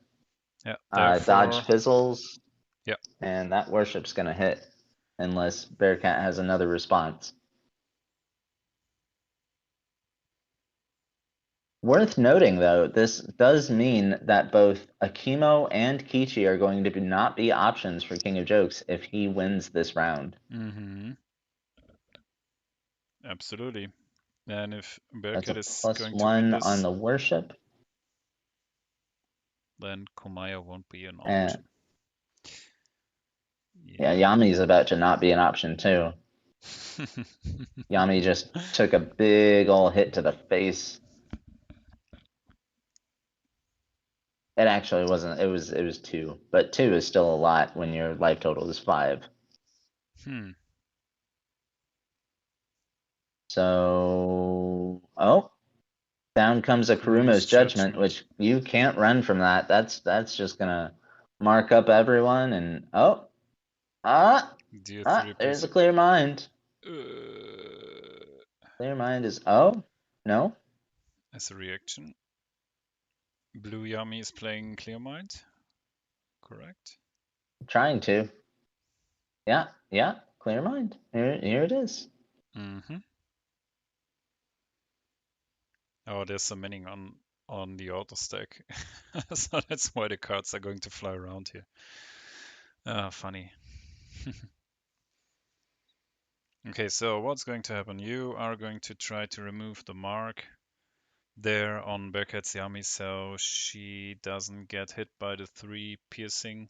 yeah, Dodge therefore, fizzles, yeah. and that worship's gonna hit unless Bearcat has another response. Worth noting, though, this does mean that both Akimo and Kichi are going to not be options for King of Jokes if he wins this round. Absolutely. And if That's a Bearcat is going to win +1 on this, the worship. then Komaya won't be an And option. yeah, Yeah. Yami's about to not be an option too. Yami just took a big ol' hit to the face. It actually wasn't. It was 2, but 2 is still a lot when your life total is 5. So, oh, down comes a Kuruma's Kuruma's Judgment, judgment. which you can't run from that. That's just gonna mark up everyone. And oh, Deal 3 there's a piercing. clear mind. Uh, Clear mind is no, as a reaction, Blue Yami is playing Clear Mind. Correct. trying to. Yeah, clear mind. Here it is. Oh, there's some mining on the auto stack, so that's why the cards are going to fly around here. Ah, funny. Okay, so what's going to happen? You are going to try to remove the mark there on Bearcat's Yami so she doesn't get hit by the 3 piercing.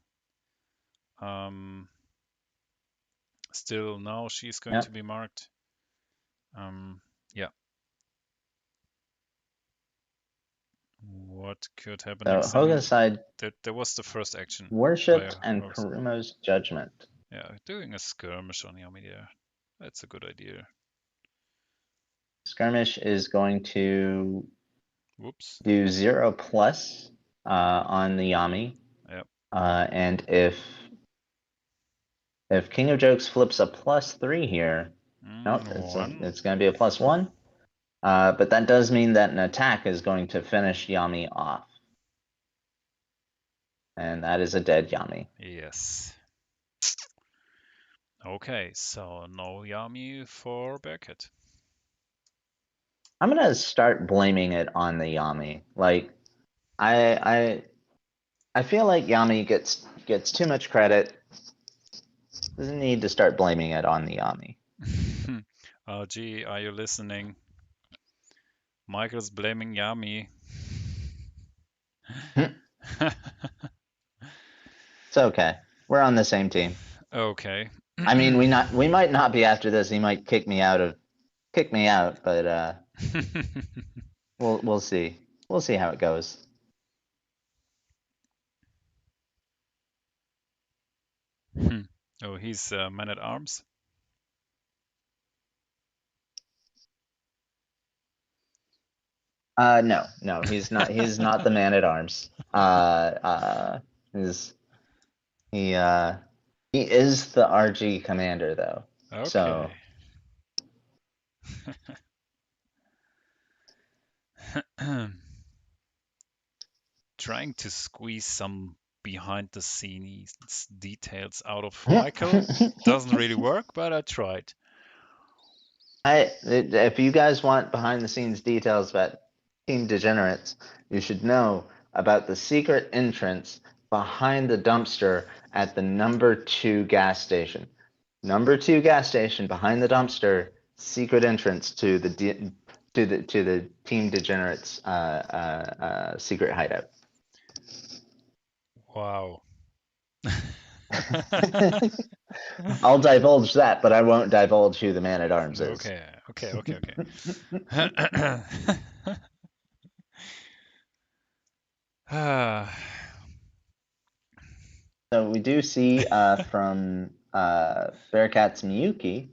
Still, now she's going to Yep. be marked. Yeah. What could happen So next? I mean, Hokusai there was the first action by worshipped and Rose. Kuruma's Judgment. Yeah, doing a skirmish on Yami there. That's a good idea. Skirmish is going to Whoops. do 0+ on the Yami. Yep. And if King of Jokes flips a +3 here, nope, One. it's going to be a +1. But that does mean that an attack is going to finish Yami off. And that is a dead Yami. Yes. Okay, so no Yami for Bearcat. I'm gonna start blaming it on the Yami. Like, I feel like Yami gets too much credit. Doesn't need to start blaming it on the Yami. Oh, gee, are you listening? Michael's blaming Yami. It's okay. We're on the same team. Okay. I mean, we might not be after this. He might kick me out, but we'll see. We'll see how it goes. Oh, he's man at arms. No, he's not. He's not the man at arms. He's he he is the RG commander though. So Okay. Trying to squeeze some behind the scenes details out of Michael doesn't really work, but I tried. if you guys want behind the scenes details about Team Degenerates, you should know about the secret entrance behind the dumpster at the number 2 gas station. Number 2 gas station behind the dumpster, secret entrance to the Team Degenerates secret hideout. Wow. I'll divulge that, but I won't divulge who the man at arms is. Okay, okay, okay, okay. Ah, So we do see from Bearcat's Miyuki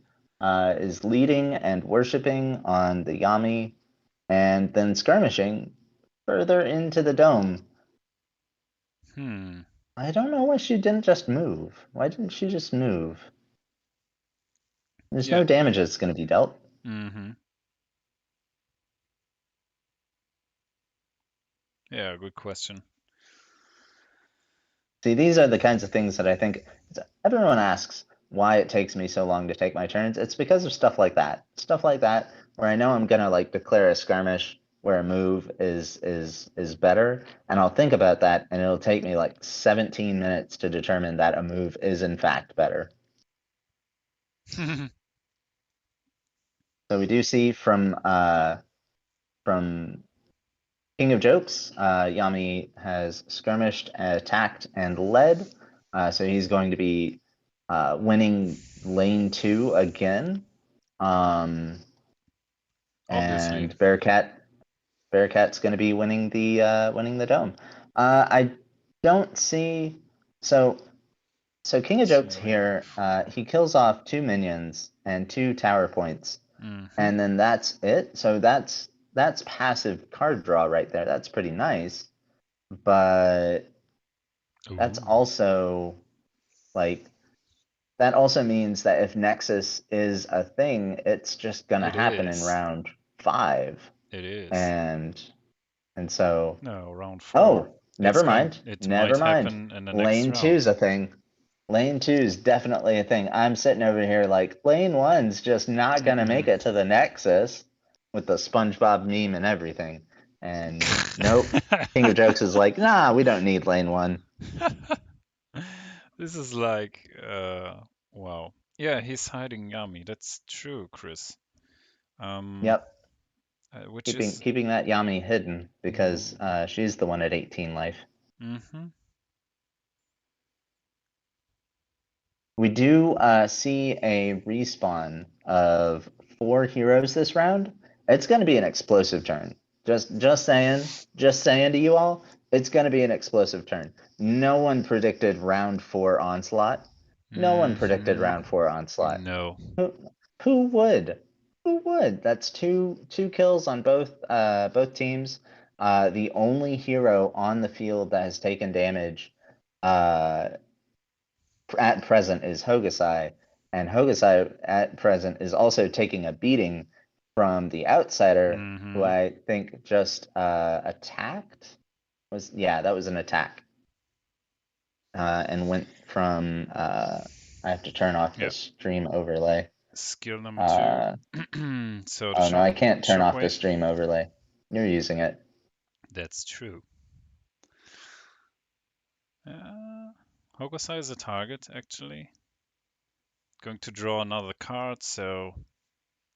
is leading and worshiping on the Yami, and then skirmishing further into the dome. hmm. I don't know why she didn't just move. Why didn't she just move? There's Yeah. no damage that's going to be dealt. Mm-hmm. Yeah, good question. See, these are the kinds of things that I think everyone asks why it takes me so long to take my turns. It's because of stuff like that. Stuff like that where I know I'm gonna like declare a skirmish where a move is better, and I'll think about that, and it'll take me like 17 minutes to determine that a move is in fact better. So we do see from King of Jokes, Yami has skirmished, attacked, and led. So he's going to be winning lane 2 again. Obviously. And Bearcat's going to be winning the dome. I don't see so King of It's Jokes lane. here. He kills off 2 minions and 2 tower points, Mm-hmm. and then that's it. So that's passive card draw right there. That's pretty nice, but that's Ooh, also like that also means that if Nexus is a thing, it's just gonna it happen in is. round 5, It is. and so No, round 4. oh, It's never going. mind, It never might mind. happen in the next Lane round. two's a thing. Lane 2 is definitely a thing. I'm sitting over here like lane 1's just not gonna make Mm-mm. it to the Nexus with the SpongeBob meme and everything. And nope, King of Jokes is like, nah, we don't need lane 1. This is like, wow. Yeah, he's hiding Yami. That's true, Chris. Um, Yep, which keeping is, keeping that Yami hidden because ooh. she's the one at 18 life. Mm-hmm. We do see a respawn of 4 heroes this round. It's going to be an explosive turn. Just saying to you all, it's going to be an explosive turn. No one predicted round 4 onslaught. No one predicted Mm-hmm. round 4 onslaught. No. Who who would? Who would? That's two kills on both teams. The only hero on the field that has taken damage uh, at present is Hokusai, and Hokusai at present is also taking a beating from the outsider, who Mm-hmm. I think just attacked. That was an attack, and went from. I have to turn off the Yeah. stream overlay. Skill number 2. Uh, So the oh no, I can't turn off the shockwave. stream overlay. You're using it. That's true. Hokusai is a target, actually. Going to draw another card, so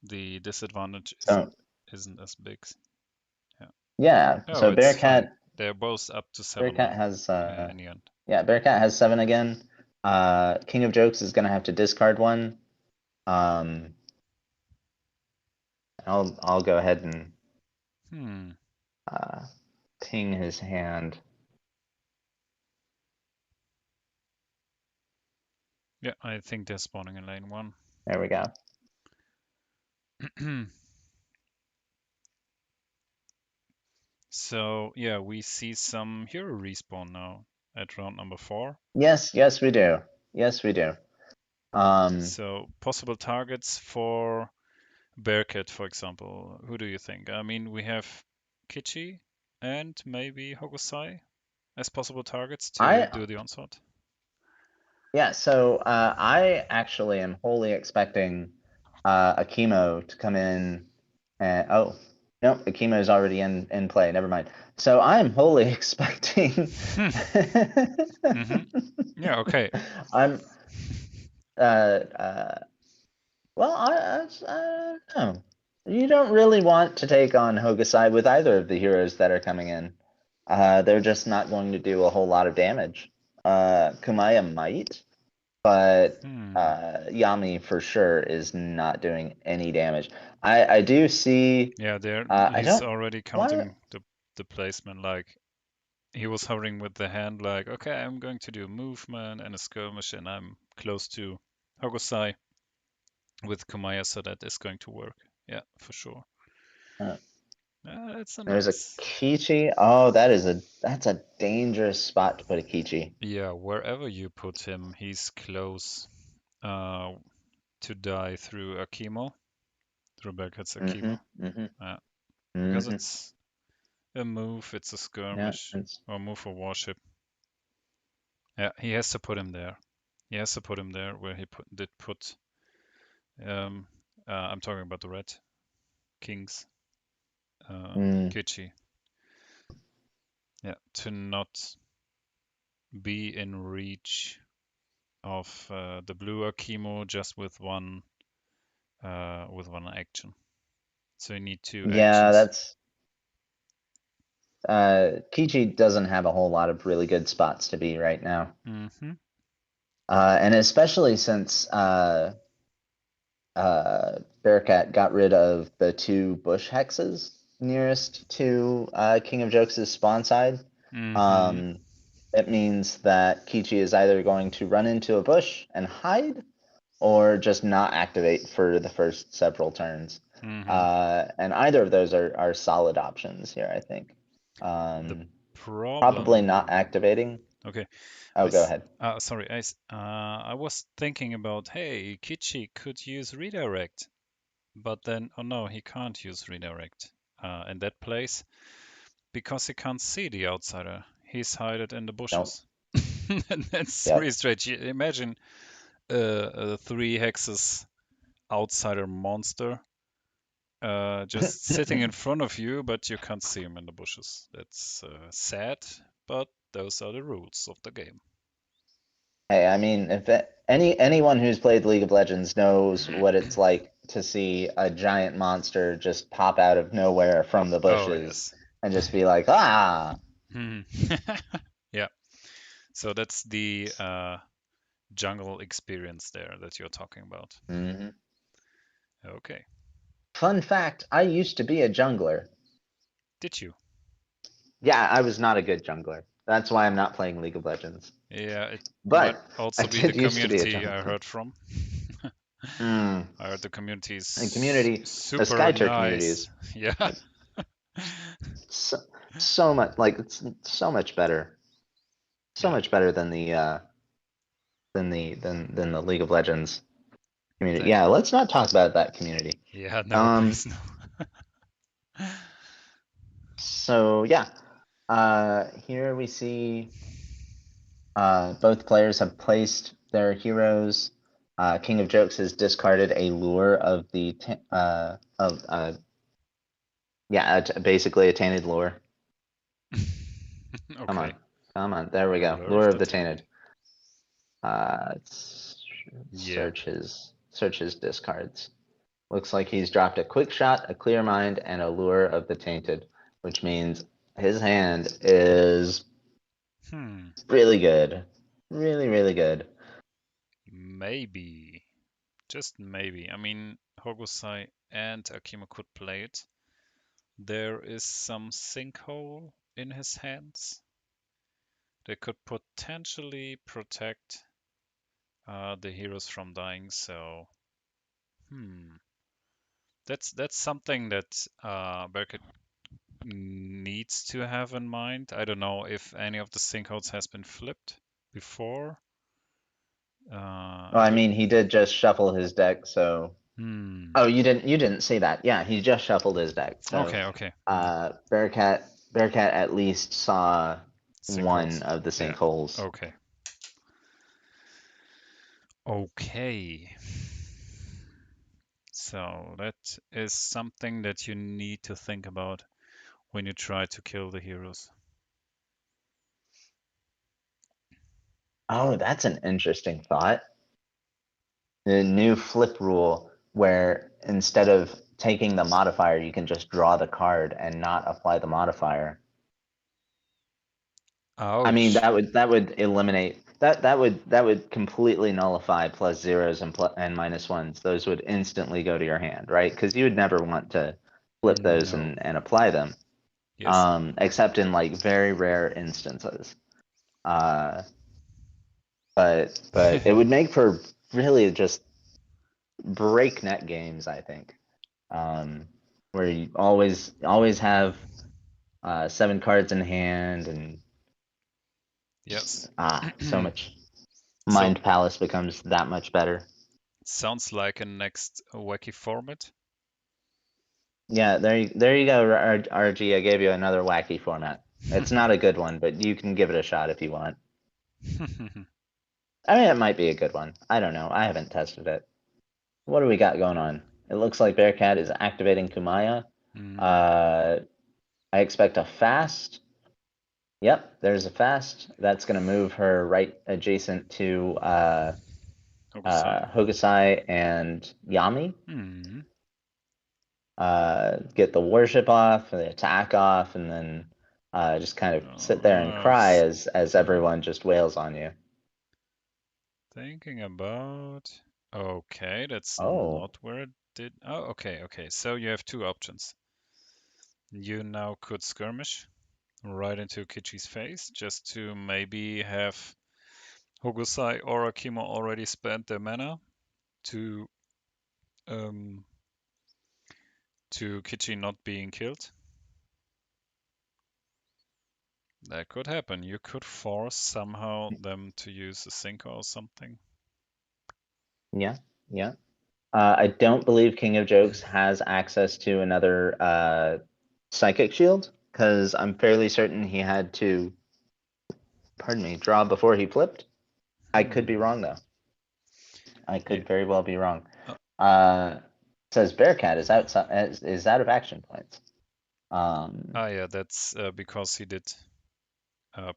the disadvantage So isn't as big. Yeah. yeah, Oh, so it's fine. Bearcat They're both up to Bearcat 7-1 has in the end. yeah, Bearcat has 7 again. King of Jokes is gonna have to discard one. Um, I'll go ahead and Hmm. uh, ping his hand. Yeah, I think they're spawning in lane 1. There we go. So yeah, we see some hero respawn now at round number 4. Yes, yes, we do. Yes, we do. So possible targets for Bearcat, for example. Who do you think? I mean, we have Kichi and maybe Hogosai as possible targets to I do the onslaught. Yeah, so I actually am wholly expecting Akimo to come in and oh no, Akimo is already in play. Never mind. So I'm wholly expecting. Hmm. Yeah, okay. I'm uh uh well I don't know. You don't really want to take on Hokusai with either of the heroes that are coming in. They're just not going to do a whole lot of damage. Kumaya might, but Hmm. Yami for sure is not doing any damage. I do see. Yeah, there I he's don't. already What? counting the placement. Like he was hovering with the hand, like, okay, I'm going to do a movement and a skirmish, and I'm close to Hogosai with Kumaya, so that is going to work. Yeah, for sure. Uh, That's a there's a nice. Kichi. Oh, that's a dangerous spot to put a Kichi. Yeah, wherever you put him, he's close uh, to die through a chemo, through Bearcat's a Mm-hmm. chemo. Mm-hmm. Uh, because Mm-hmm. it's a move, it's a Yeah. skirmish, It's, or move for warship. Yeah, he has to put him there. He has to put him there where he did put. Um, I'm talking about the red kings, mm, Kichi. Yeah, to not be in reach of the blue Akimo just with one action. So you need two yeah. actions. That's Kichi doesn't have a whole lot of really good spots to be right now. Mm-hmm. And especially since Bearcat got rid of the two bush hexes nearest to King of Jokes' spawn side. Mm-hmm. Um, it means that Kichi is either going to run into a bush and hide or just not activate for the first several turns. Mm-hmm. And either of those are solid options here, I think. The Probably not problem. activating. Okay, Oh, go ahead. sorry, I was thinking about, hey, Kichi could use redirect, but then, oh no, he can't use redirect in that place because he can't see the outsider. He's hidden in the Nope. bushes. And that's really Yep. strange. Imagine a three hexes outsider monster just sitting in front of you, but you can't see him in the bushes. That's sad, but those are the rules of the game. Hey, I mean, if anyone who's played League of Legends knows what it's like to see a giant monster just pop out of nowhere from the Oh, bushes yes. and just be like, ah. Hmm. Yeah. So that's the jungle experience there that you're talking about. Hmm. Okay. Fun fact, I used to be a jungler. Did you? Yeah, I was not a good jungler. That's why I'm not playing League of Legends. Yeah, it might But I also be the did used to be a community I jungler. heard from. Mm. I heard the community The is community, the super Skytear community nice. is Yeah. like so, so much like it's so much better. So Yeah. much better than than the League of Legends community. That, Yeah, let's not talk about that community. yeah, no, Um, please no. so yeah, here we see both players have placed their heroes. King of Jokes has discarded a lure of the of yeah, basically a tainted lure. Come on, Okay. come on, there we go. Lure of Lure of the the Tainted. tainted. Yeah. Search his discards. Looks like he's dropped a quick shot, a clear mind, and a lure of the tainted, which means his hand is Hmm. really good. Really, really good. Maybe. Just maybe. I mean, Hogosai and Akima could play it. There is some sinkhole in his hands. They could potentially protect the heroes from dying. So, hmm, that's something that Bearcat needs to have in mind. I don't know if any of the sinkholes has been flipped before. Well, I I don't. mean, he did just shuffle his deck, so. Hmm. Oh, you didn't see that. Yeah, he just shuffled his deck. So, Okay, okay. Bearcat at least saw one Sinkholes. of the Yeah. sinkholes. Okay. Okay. So that is something that you need to think about when you try to kill the heroes. Oh, that's an interesting thought. The new flip rule where instead of taking the modifier, you can just draw the card and not apply the modifier. I mean, Ouch. that would eliminate that would completely nullify plus zeros and minus ones. Those would instantly go to your hand, right? Because you would never want to flip those No. and apply them, Yes. except in like very rare instances. Uh, but it would make for really just breakneck games, I think, um, where you always have 7 cards in hand and Yes. so much. So Mind Palace becomes that much better. sounds like a next wacky format. Yeah, there you go, RG. I gave you another wacky format. It's not a good one, but you can give it a shot if you want. I mean, it might be a good one. I don't know. I haven't tested it. What do we got going on? It looks like Bearcat is activating Kumaya. Mhm. Uh, I expect a fast. Yep, there's a fast. That's going to move her right adjacent to Hokusai. Hokusai and Yami. Mhm. Get the worship off, the attack off, and then just kind of sit there and cry as everyone just wails on you. Thinking about. Okay, that's Oh, not where it did. Oh, okay, okay. So you have two options. You now could skirmish right into Kichi's face just to maybe have Hogosai or Akimo already spent their mana to um to Kichi not being killed. That could happen. You could force somehow them to use a sinker or something. yeah, yeah. I don't believe King of Jokes has access to another psychic shield because I'm fairly certain he had to, pardon me, draw before he flipped. I could be Hmm. wrong though. I Yeah. could very well be wrong. Uh, Says Bearcat is out of action points. yeah, that's because he did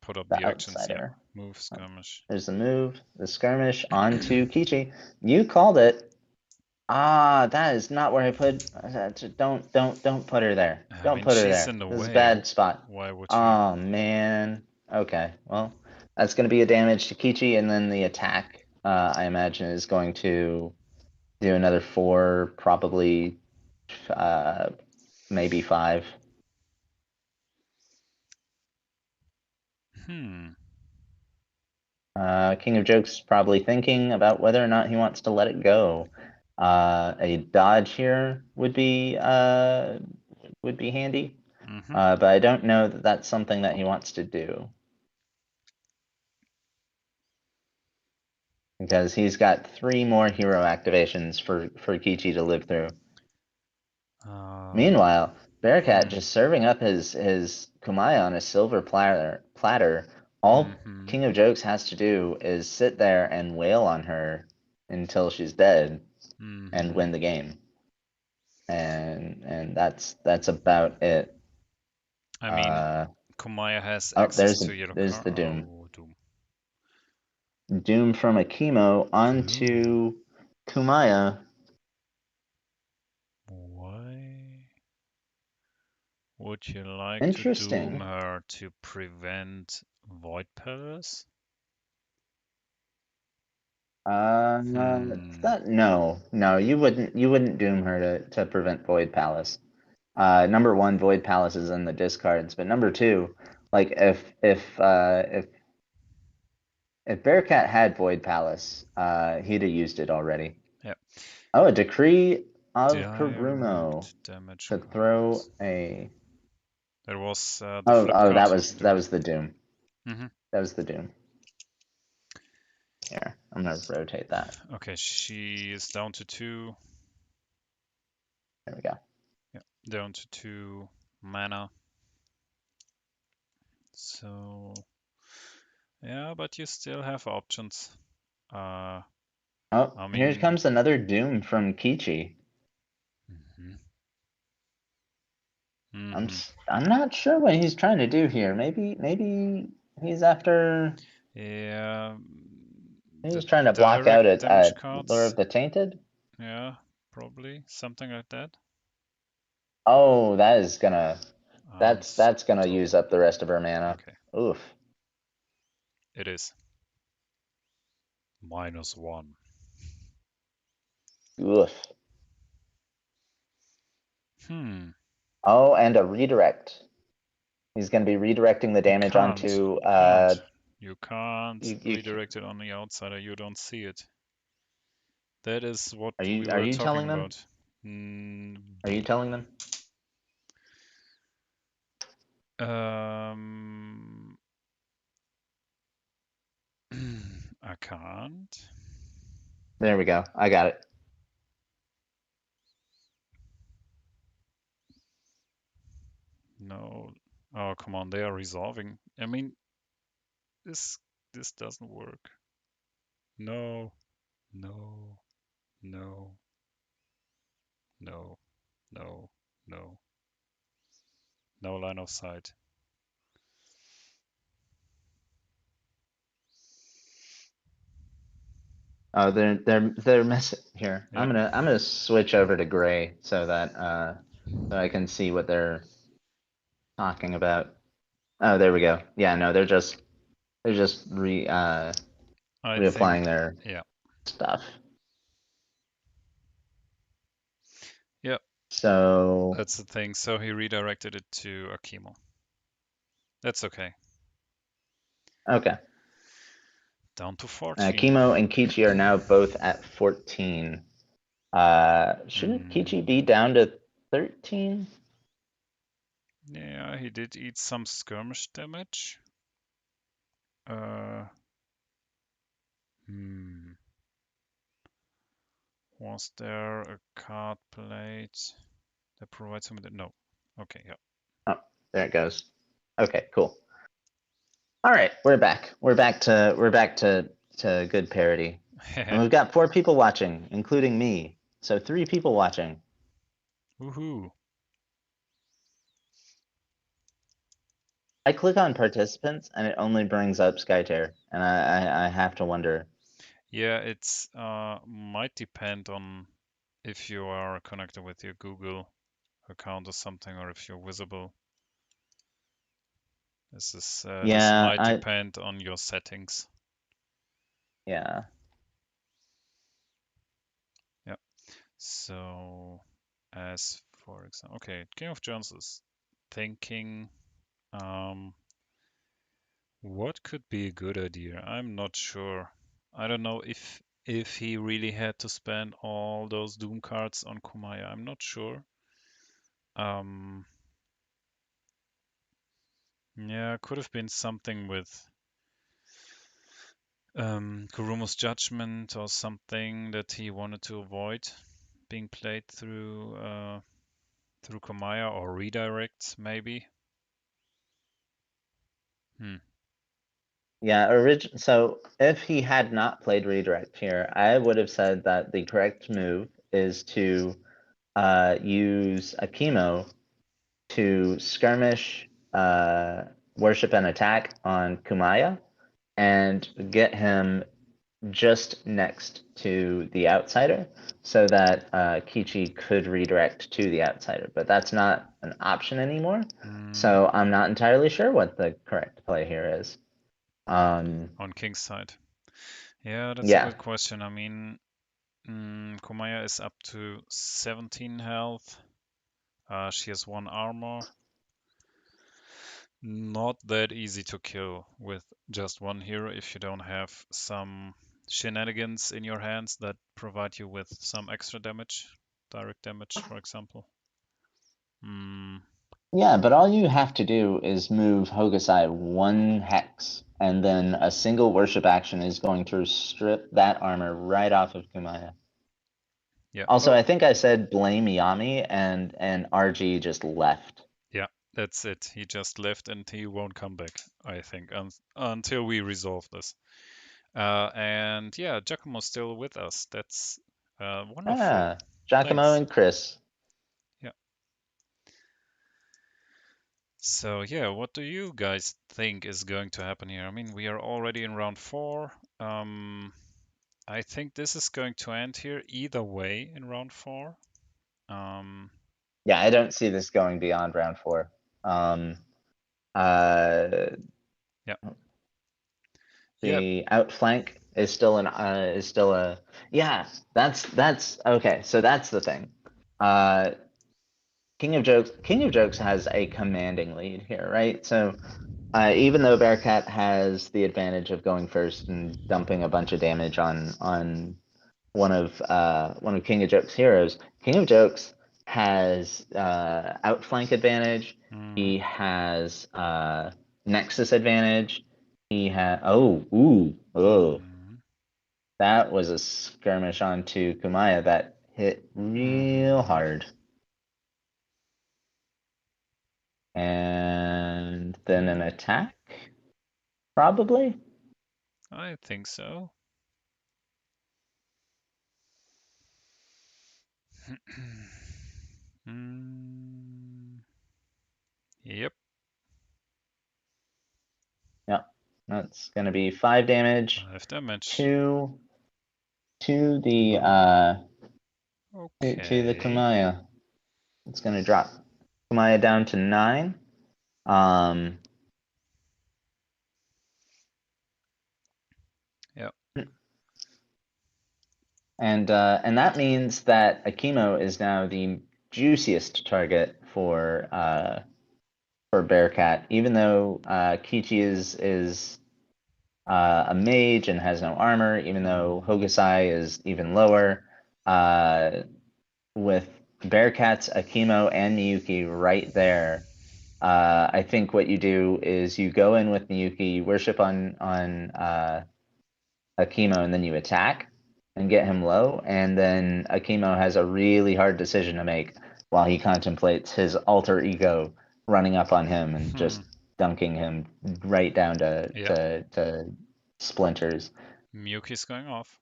put up The the actions. Yeah. outsider. Move, skirmish. There's the move, the skirmish onto Kichi. You called it. Ah, that is not where I put. Don't put her there. I Don't mean, put her she's there. in the This is a way. bad spot. Why would you? Oh man. Okay, well, that's going to be a damage to Kichi, and then the attack, I imagine, is going to do another 4, probably, uh, maybe 5. Hmm. King of Jokes probably thinking about whether or not he wants to let it go. A dodge here would be handy, Mm-hmm. but I don't know that that's something that he wants to do because he's got 3 more hero activations for Kichi to live through. Um. Meanwhile, Bearcat Hmm. just serving up his Kumaya on a silver platter. All Mm-hmm. King of Jokes has to do is sit there and wail on her until she's dead and Mm-hmm. win the game. And that's about it. I mean, Uh, Kumaya has oh, access to yellow there's card. the Doom. Oh, Doom. Doom from Akimo Ooh. onto Kumaya. Why would you like to doom Interesting. her to prevent Void Palace? Hmm. No, you wouldn't doom her to prevent Void Palace. Number one, Void Palace is in the discards, but number two, like if Bearcat had Void Palace, he'd have used it already. Yeah. Oh, a Decree of Perumo Direct damage to throw cards. a That was the Oh, flip oh, card. that was the Doom. Hmm. That was the Doom. Here, I'm gonna rotate that. Okay, she is down to 2. There we go. Yeah, down to 2 mana. So yeah, but you still have options. Oh, I here mean, comes another Doom from Kichi. hmm I'm hmm I'm not sure what he's trying to do here. Maybe he's after. yeah, He's the trying to block out direct damage at Lure cards. of the Tainted. Yeah, probably something like that. Oh, that is gonna. That's gonna use Unstoppable. up the rest of her mana. Okay, Oof. it is -1. Oof. Hmm. Oh, and a redirect. He's gonna be redirecting the You damage can't. onto You can't. You can't you redirect it on the outsider. You don't see it. That is what we are were you talking telling them? about. Mm, Are you telling them? um, I can't. There we go. I got it. No. Oh, come on. They are resolving. I mean, this this doesn't work. No. No. No. No. No. No. No line of sight. Oh, they're messing here. Yep. I'm gonna switch over to gray so that so I can see what they're talking about. Oh, there we go. Yeah, no, they're just I reapplying think, their yeah. stuff. Yep. So That's the thing. So he redirected it to Akimo. That's okay. okay. Down to 14. Kimo and Kichi are now both at 14. Shouldn't Hmm. Kichi be down to 13? Yeah, he did eat some skirmish damage. Uh, hmm. Was there a card played that provides him with it? No. Okay, yeah. Oh, there it goes. Okay, cool. All right, we're back. We're back to good parody. And we've got 4 people watching, including me. So 3 people watching. Woohoo. I click on participants and it only brings up Skytear, and I have to wonder. Yeah, it's might depend on if you are connected with your Google account or something, or if you're visible. This Yeah, might depend on your settings. yeah. Yeah. So, as for example, okay, King of Jones is thinking, what could be a good idea? I'm not sure. I don't know if he really had to spend all those Doom cards on Kumaya. I'm not sure. Um, yeah, could have been something with Kurumo's Judgment or something that he wanted to avoid being played through Kumaya, or redirects maybe. Hmm. Yeah, so if he had not played redirect here, I would have said that the correct move is to use Akimo to skirmish, worship and attack on Kumaya and get him just next to the outsider so that Kichi could redirect to the outsider. But that's not an option anymore. So I'm not entirely sure what the correct play here is. On King's side. Yeah, that's a Yeah. good question. I mean, Komaya is up to 17 health. She has 1 armor. Not that easy to kill with just 1 hero if you don't have some shenanigans in your hands that provide you with some extra damage, direct damage, for example. Yeah, but all you have to do is move Hokusai 1 hex, and then a single worship action is going to strip that armor right off of Kumaya. Yeah. Also, Oh, I think I said blame Yami, and RG just left. yeah, that's it. He just left and he won't come back, I think, until we resolve this. And yeah, Giacomo's still with us. That's wonderful. Ah, Giacomo Thanks. and Chris. Yeah. So yeah, what do you guys think is going to happen here? I mean, we are already in round 4. I think this is going to end here either way in round 4. Um, Yeah, I don't see this going beyond round 4. Uh, yeah. Yeah. the outflank is still a yeah. That's okay. So that's the thing. King of Jokes has a commanding lead here, right? So even though Bearcat has the advantage of going first and dumping a bunch of damage on one of King of Jokes' heroes, King of Jokes has outflank advantage. Mm, He has Nexus advantage. He had oh, mm, that was a skirmish onto Kumaya that hit real mm, hard. And then an mm, attack, probably. I think so. Mm, yep. Yeah, that's gonna be 5 damage 5 damage. to to the to the Okay. Kamaya. It's gonna drop Kamaya down to 9. Um, Yep. and that means that Akimo is now the juiciest target for Bearcat, even though Kichi is a mage and has no armor, even though Mm, Hokusai is even lower. With Bearcats, Akimo, and Miyuki right there, I think what you do is you go in with Miyuki, you worship on Akimo, and then you attack and get him low. And then Akimo has a really hard decision to make while he contemplates his alter ego running up on him and hmm. just dunking him right down Yeah. to splinters. Miyuki's going off.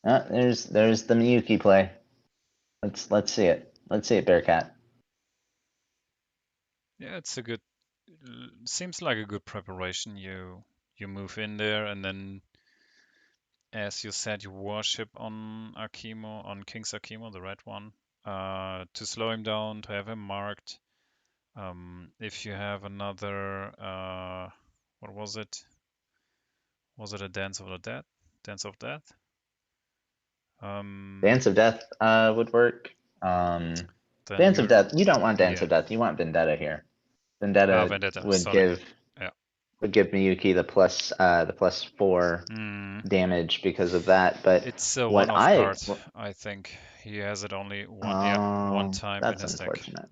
There's the Miyuki play. Let's see it. Let's see it, Bearcat. Yeah, it's a good. Seems like a good preparation. You move in there, and then, as you said, you worship on Akimo, on King's Akimo, the red one, to slow him down, to have him marked. If you have another, what was it? Was it a Dance of the Dead? Dance of Death? Dance of Death would work. Then Dance of you're, Death. You don't want Dance yeah. of Death. You want Vendetta here. Vendetta Vendetta. Sorry. Yeah. would give Miyuki the +4 Mm. damage because of that. But It's a what one-off I card, I think. He has it only one oh, time in that's his deck. unfortunate.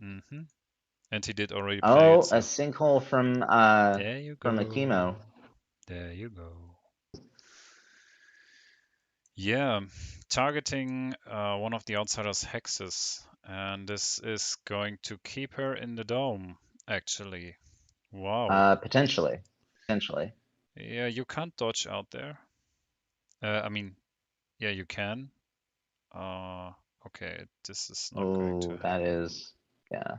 And he did already play it, Oh, a so sinkhole there you from go. Akimo. There you go. Yeah, targeting one of the outsiders' hexes, and this is going to keep her in the dome, actually. Wow. Potentially, potentially. Yeah, you can't dodge out there. I mean, yeah, you can. Uh, okay, this is not going to Oh, that happen. is yeah.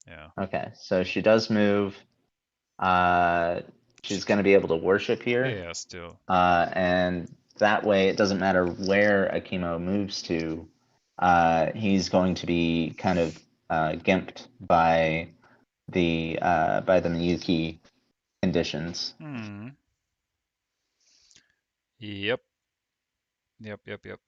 Yeah, Okay, so she does move. Uh, she she's going can. to be able to worship here. Yeah, still. And that way, it doesn't matter where Akimo moves to, he's going to be kind of gimped by the Miyuki conditions. Hmm. Yep. Yep. Yep. Yep.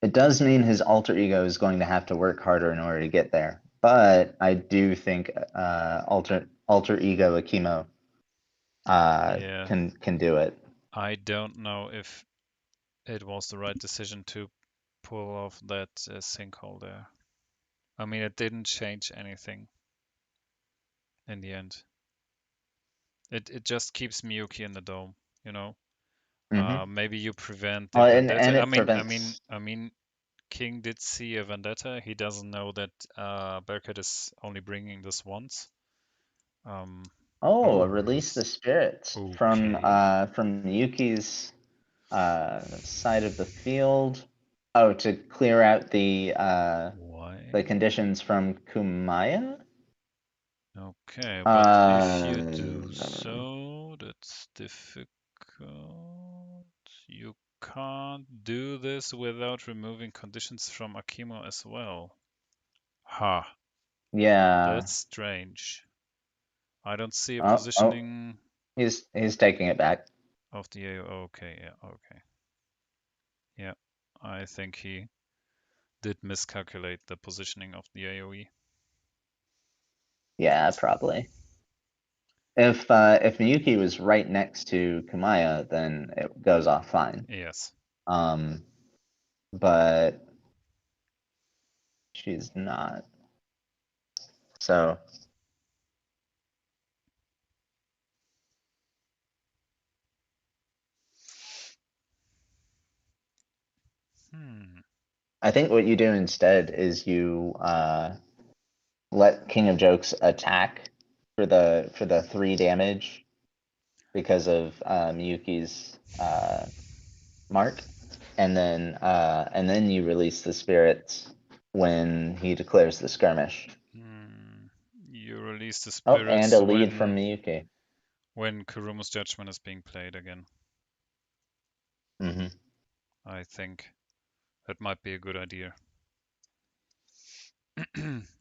It does mean his alter ego is going to have to work harder in order to get there, but I do think alter ego Akimo Yeah. can do it. I don't know if it was the right decision to pull off that sinkhole there. I mean, it didn't change anything in the end. It just keeps Miyuki in the dome, you know. Mm-hmm. Maybe you prevent the Well, and vendetta. it prevents. I mean, King did see a vendetta. He doesn't know that Bearcat is only bringing this once. Oh, Oh, release the release. spirits Okay. from Yuki's side of the field. Oh, to clear out the Why? conditions from Kumaya? Okay, but if you do Uh, so, that's difficult. You can't do this without removing conditions from Akimo as well. Ha, yeah. that's strange. I don't see a Oh, positioning he's taking it back. of the AO. Okay, yeah, okay. Yeah, I think he did miscalculate the positioning of the AoE. Yeah, probably. If Miyuki was right next to Kumaya, then it goes off fine. Yes. Um, but she's not. So Hmm. I think what you do instead is you let King of Jokes attack for the 3 damage because of Miyuki's mark, and then you release the spirits when he declares the skirmish. Hmm. You release the Oh, and a spirits lead from Miyuki. when Kurumu's judgment is being played again. Hmm. I think that might be a good idea.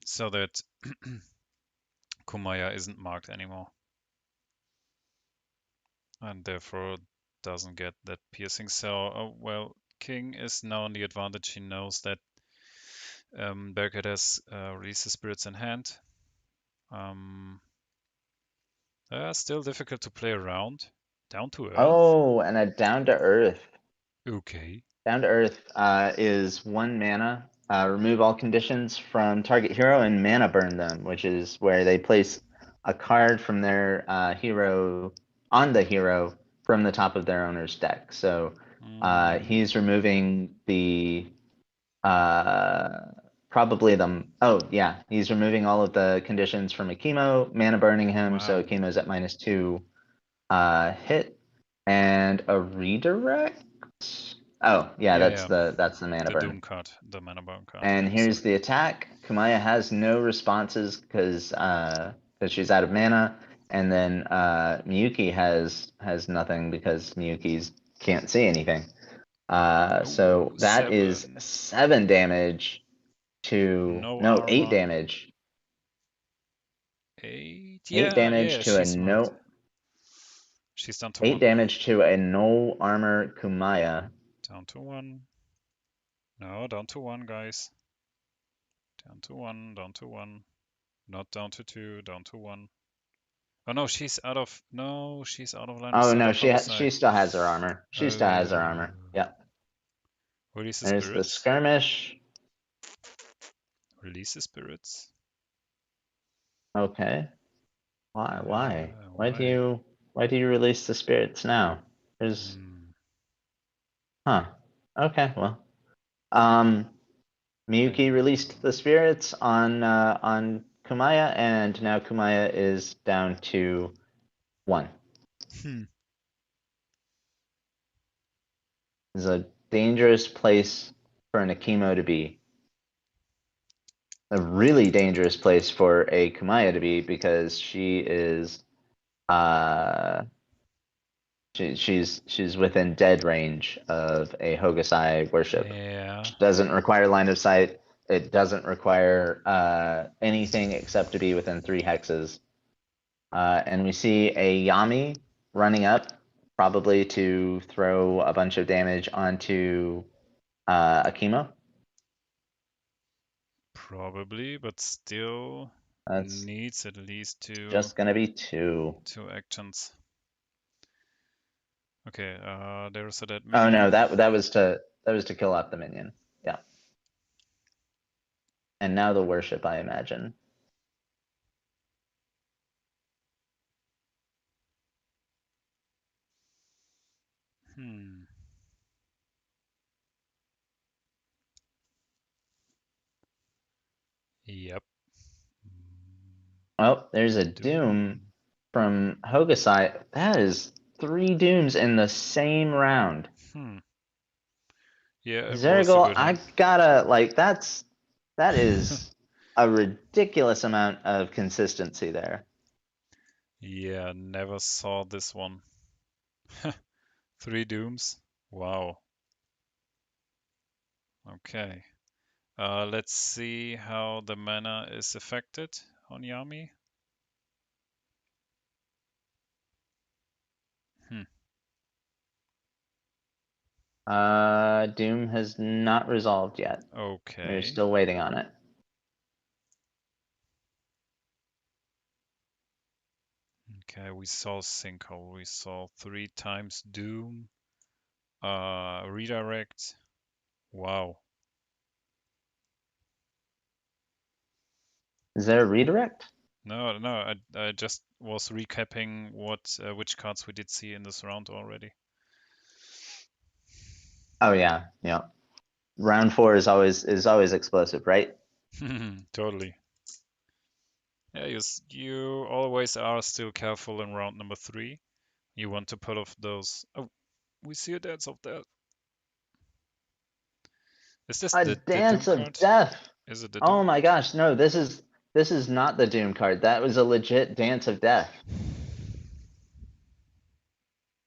So that Kumaya isn't marked anymore and therefore doesn't get that piercing. So, well, King is now on the advantage. He knows that Bearcat has released the spirits in hand. Still difficult to play around. Down to earth? Oh, and a down to earth. Okay. Down to earth is 1 mana. Remove all conditions from target hero and mana burn them, which is where they place a card from their hero on the hero from the top of their owner's deck. So he's removing the uh, probably the oh yeah, he's removing all of the conditions from Akimo, mana burning him, so Wow. Akimo's at -2 hit, and a redirect. Oh yeah, Yeah, yeah. that's the mana The burn. Doom card, the mana burn card. And Yeah, here's sorry. the attack. Kumaya has no responses because she's out of mana, and then Miyuki has nothing because Miyuki's can't see anything. So Oh, that is 7. 7 damage to No no 8 armor. damage. 8. 8 Yeah, damage yeah, to a she's marked. no She's down to 8 1. damage to a no armor Kumaya. Down to 1. No, down to 1, guys. Down to 1, down to 1. Not down to 2, down to 1. Oh no, she's out of no, she's out of line of Oh sight no, of Homicide. she still has her armor. She still has her Oh. armor. Yep. Release the There's the spirits. skirmish. Release the spirits. Okay. Why? Why? Why do you release the spirits now? There's Hmm. huh. Okay, well. Um Miyuki released the spirits on Kumaya, and now Kumaya is down to 1. Hmm. This is a dangerous place for an Akimo to be. A really dangerous place for a Kumaya to be because she is uh she's within dead range of a Hokusai worship. Yeah. Doesn't require line of sight. It doesn't require anything except to be within 3 hexes. And we see a Yami running up, probably to throw a bunch of damage onto Akimo. Probably, but still That's needs at least two just gonna be 2. two actions. Okay, there's a dead Oh no, minion. that was to kill off the minion. Yeah. And now the worship, I imagine. Yep. Oh, there's a Doom from Hokusai. That is 3 Dooms in the same round. Yeah, it was a Zaraghul, good I hand. gotta, like, that is a ridiculous amount of consistency there. Yeah, never saw this one. 3 Dooms. Wow. Okay. Let's see how the mana is affected on Yami. Doom has not resolved yet. We're Okay. still waiting on it. Okay, we saw Sinkhole. We saw 3 times Doom. Redirect. Wow. Is there a redirect? No, I just was recapping what which cards we did see in this round already. Oh yeah, yeah. Round 4 is always explosive, right? Totally. Yeah, you always are still careful in round number 3. You want to pull off those. Oh, we see a Dance of Death. Is this A the Doom Dance of card? Death. Is it the Oh Doom my card? gosh, no, this is not the Doom card. That was a legit Dance of Death.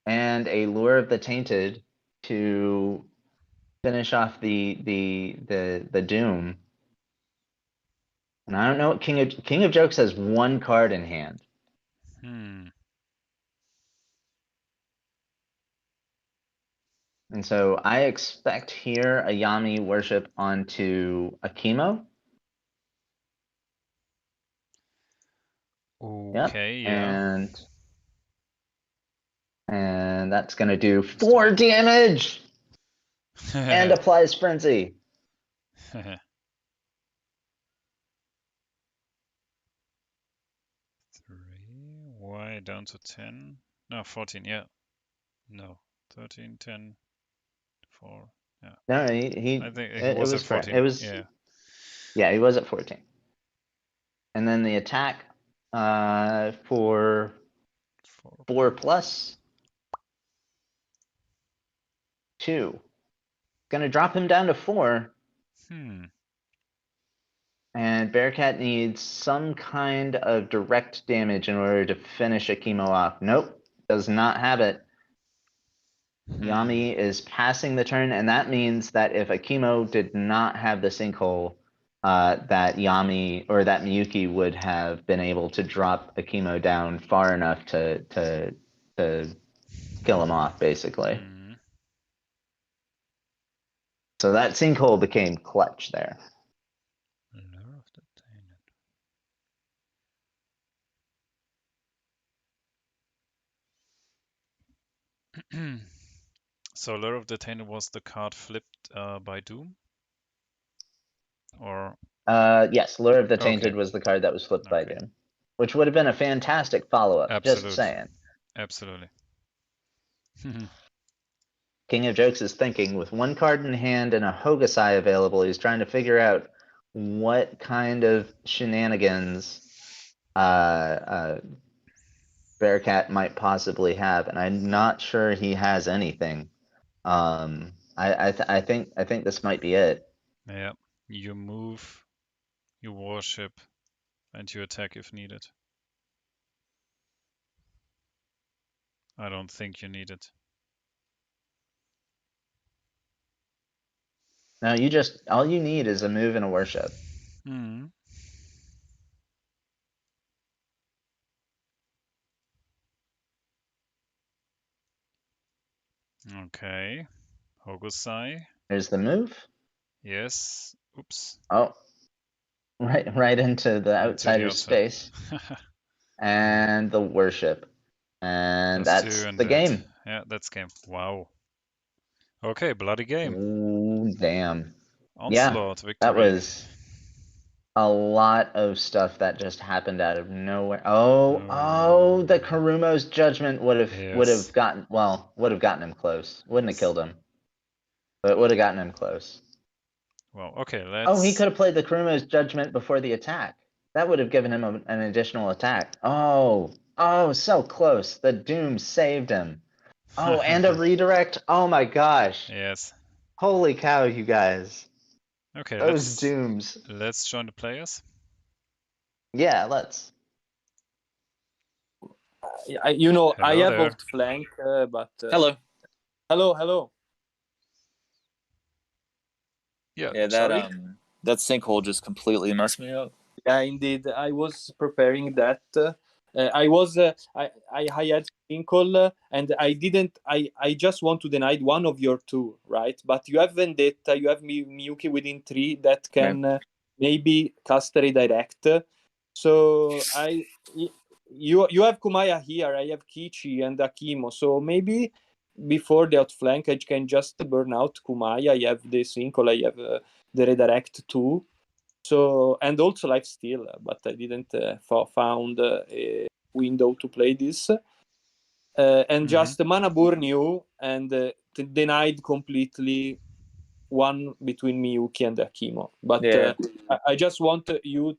And a Lure of the Tainted to finish off the Doom. And I don't know what King of Jokes has 1 card in hand. And so I expect here a Yami worship onto a Chemo. Okay, Yep. yeah. And that's gonna do 4 damage and applies Frenzy. 3. Why down to 10? No, 14, yeah. No, 13, 10, 4. Yeah. No, I think he it was at was correct. 14. Yeah. Yeah, he was at 14. And then the attack for 4 plus 2. Gonna drop him down to 4. And Bearcat needs some kind of direct damage in order to finish a Chemo off. Nope, does not have it. Yami is passing the turn, and that means that if a Chemo did not have the Sinkhole, that Yami or that Miyuki would have been able to drop a Chemo down far enough to kill him off, basically. So that Sinkhole became clutch there. So Lure of the Tainted was the card flipped by Doom? Or Yes, Lure of the Tainted okay. was the card that was flipped by Doom, which would have been a fantastic follow-up. Just Absolutely. saying. Absolutely. King of Jokes is thinking with 1 card in hand and a Hokusai available. He's trying to figure out what kind of shenanigans Bearcat might possibly have, and I'm not sure he has anything. I think this might be it. Yeah. You move, you worship, and you attack if needed. I don't think you need it. No, all you need is a move and a worship. Okay. Hokusai. There's the move. Yes. Oops. Oh, right into the outsider's space. And the worship. And that's and the that. game. Yeah, that's game. Wow. Okay, bloody game. Ooh, damn. Onslaught That victory. was a lot of stuff that just happened out of nowhere. Oh, the Karumo's judgment would have gotten him close. Wouldn't have killed him, but would have gotten him close. Well, okay, Oh, he let's. could have played the Karumo's judgment before the attack. That would have given him an additional attack. Oh, so close. The Doom saved him. Oh, and a redirect. Oh my gosh. Yes. Holy cow, you guys. Okay, Those Dooms. let's join the players. Yeah, let's. I Hello have there. outflank, but Hello. hello. Yeah. Yeah, Sorry? that sinkhole just completely messed me up. Yeah, indeed. I was preparing that. I had Inkle, and I didn't. I just want to deny one of your two, right? But you have Vendetta, you have Miyuki within 3 that can maybe cast a redirect. So you have Kumaya here. I have Kichi and Akimo. So maybe before the outflank, I can just burn out Kumaya. I have the Inkle. I have the redirect too. So, and also lifesteal, but I didn't found a window to play this. And just mana burn you and denied completely one between Miyuki and Akimo. But I just want you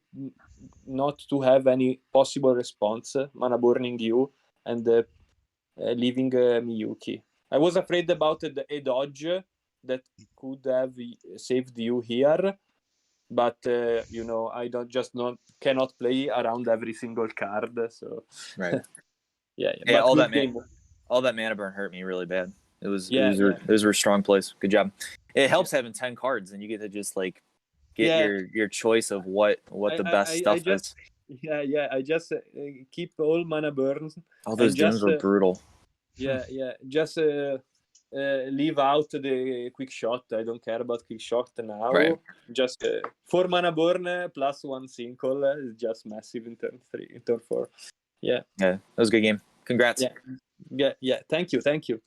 not to have any possible response, mana burning you and leaving Miyuki. I was afraid about a dodge that could have saved you here. But I cannot play around every single card. So Right. yeah. Yeah, But all that mana burn hurt me really bad. Those were strong plays. Good job. It helps having 10 cards, and you get to just like get your choice of what the best stuff is. Yeah. I just keep all mana burns. All those Dooms were brutal. Yeah. Just leave out the quick shot. I don't care about quick shot now. Right. Just 4 mana burn plus 1 single is just massive in turn 4. Yeah. Yeah, that was a good game. Congrats. Yeah. Thank you.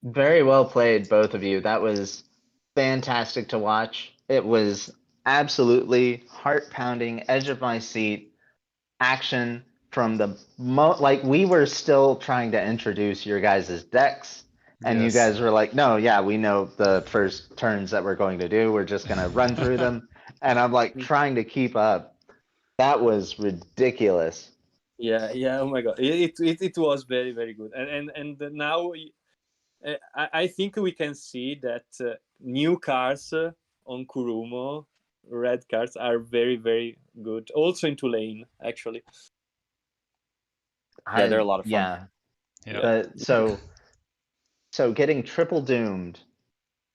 Very well played, both of you. That was fantastic to watch. It was absolutely heart-pounding, edge of my seat action from the we were still trying to introduce your guys' decks, and you guys were like, no, yeah, we know the first turns that we're going to do. We're just going to run through them. And I'm like trying to keep up. That was ridiculous. Yeah. Oh my God. It was very, very good. And now I think we can see that new cards on Kurumo, red cards, are very, very good. Also in Tulane, actually. Yeah, they're a lot of fun. Yeah. But so getting triple doomed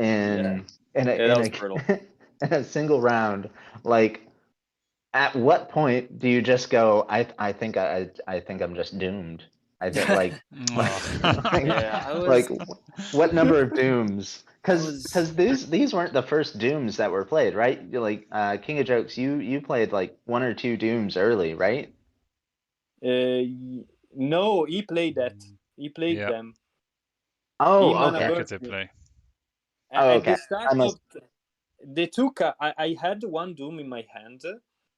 in a single round, like at what point do you just go, I think I'm just doomed? I think like what number of dooms? Because these weren't the first dooms that were played, right? Like King of Jokes, you played like 1 or 2 dooms early, right? No, he played that. He played them. Oh, okay. Play. At the start of the 2 I had 1 doom in my hand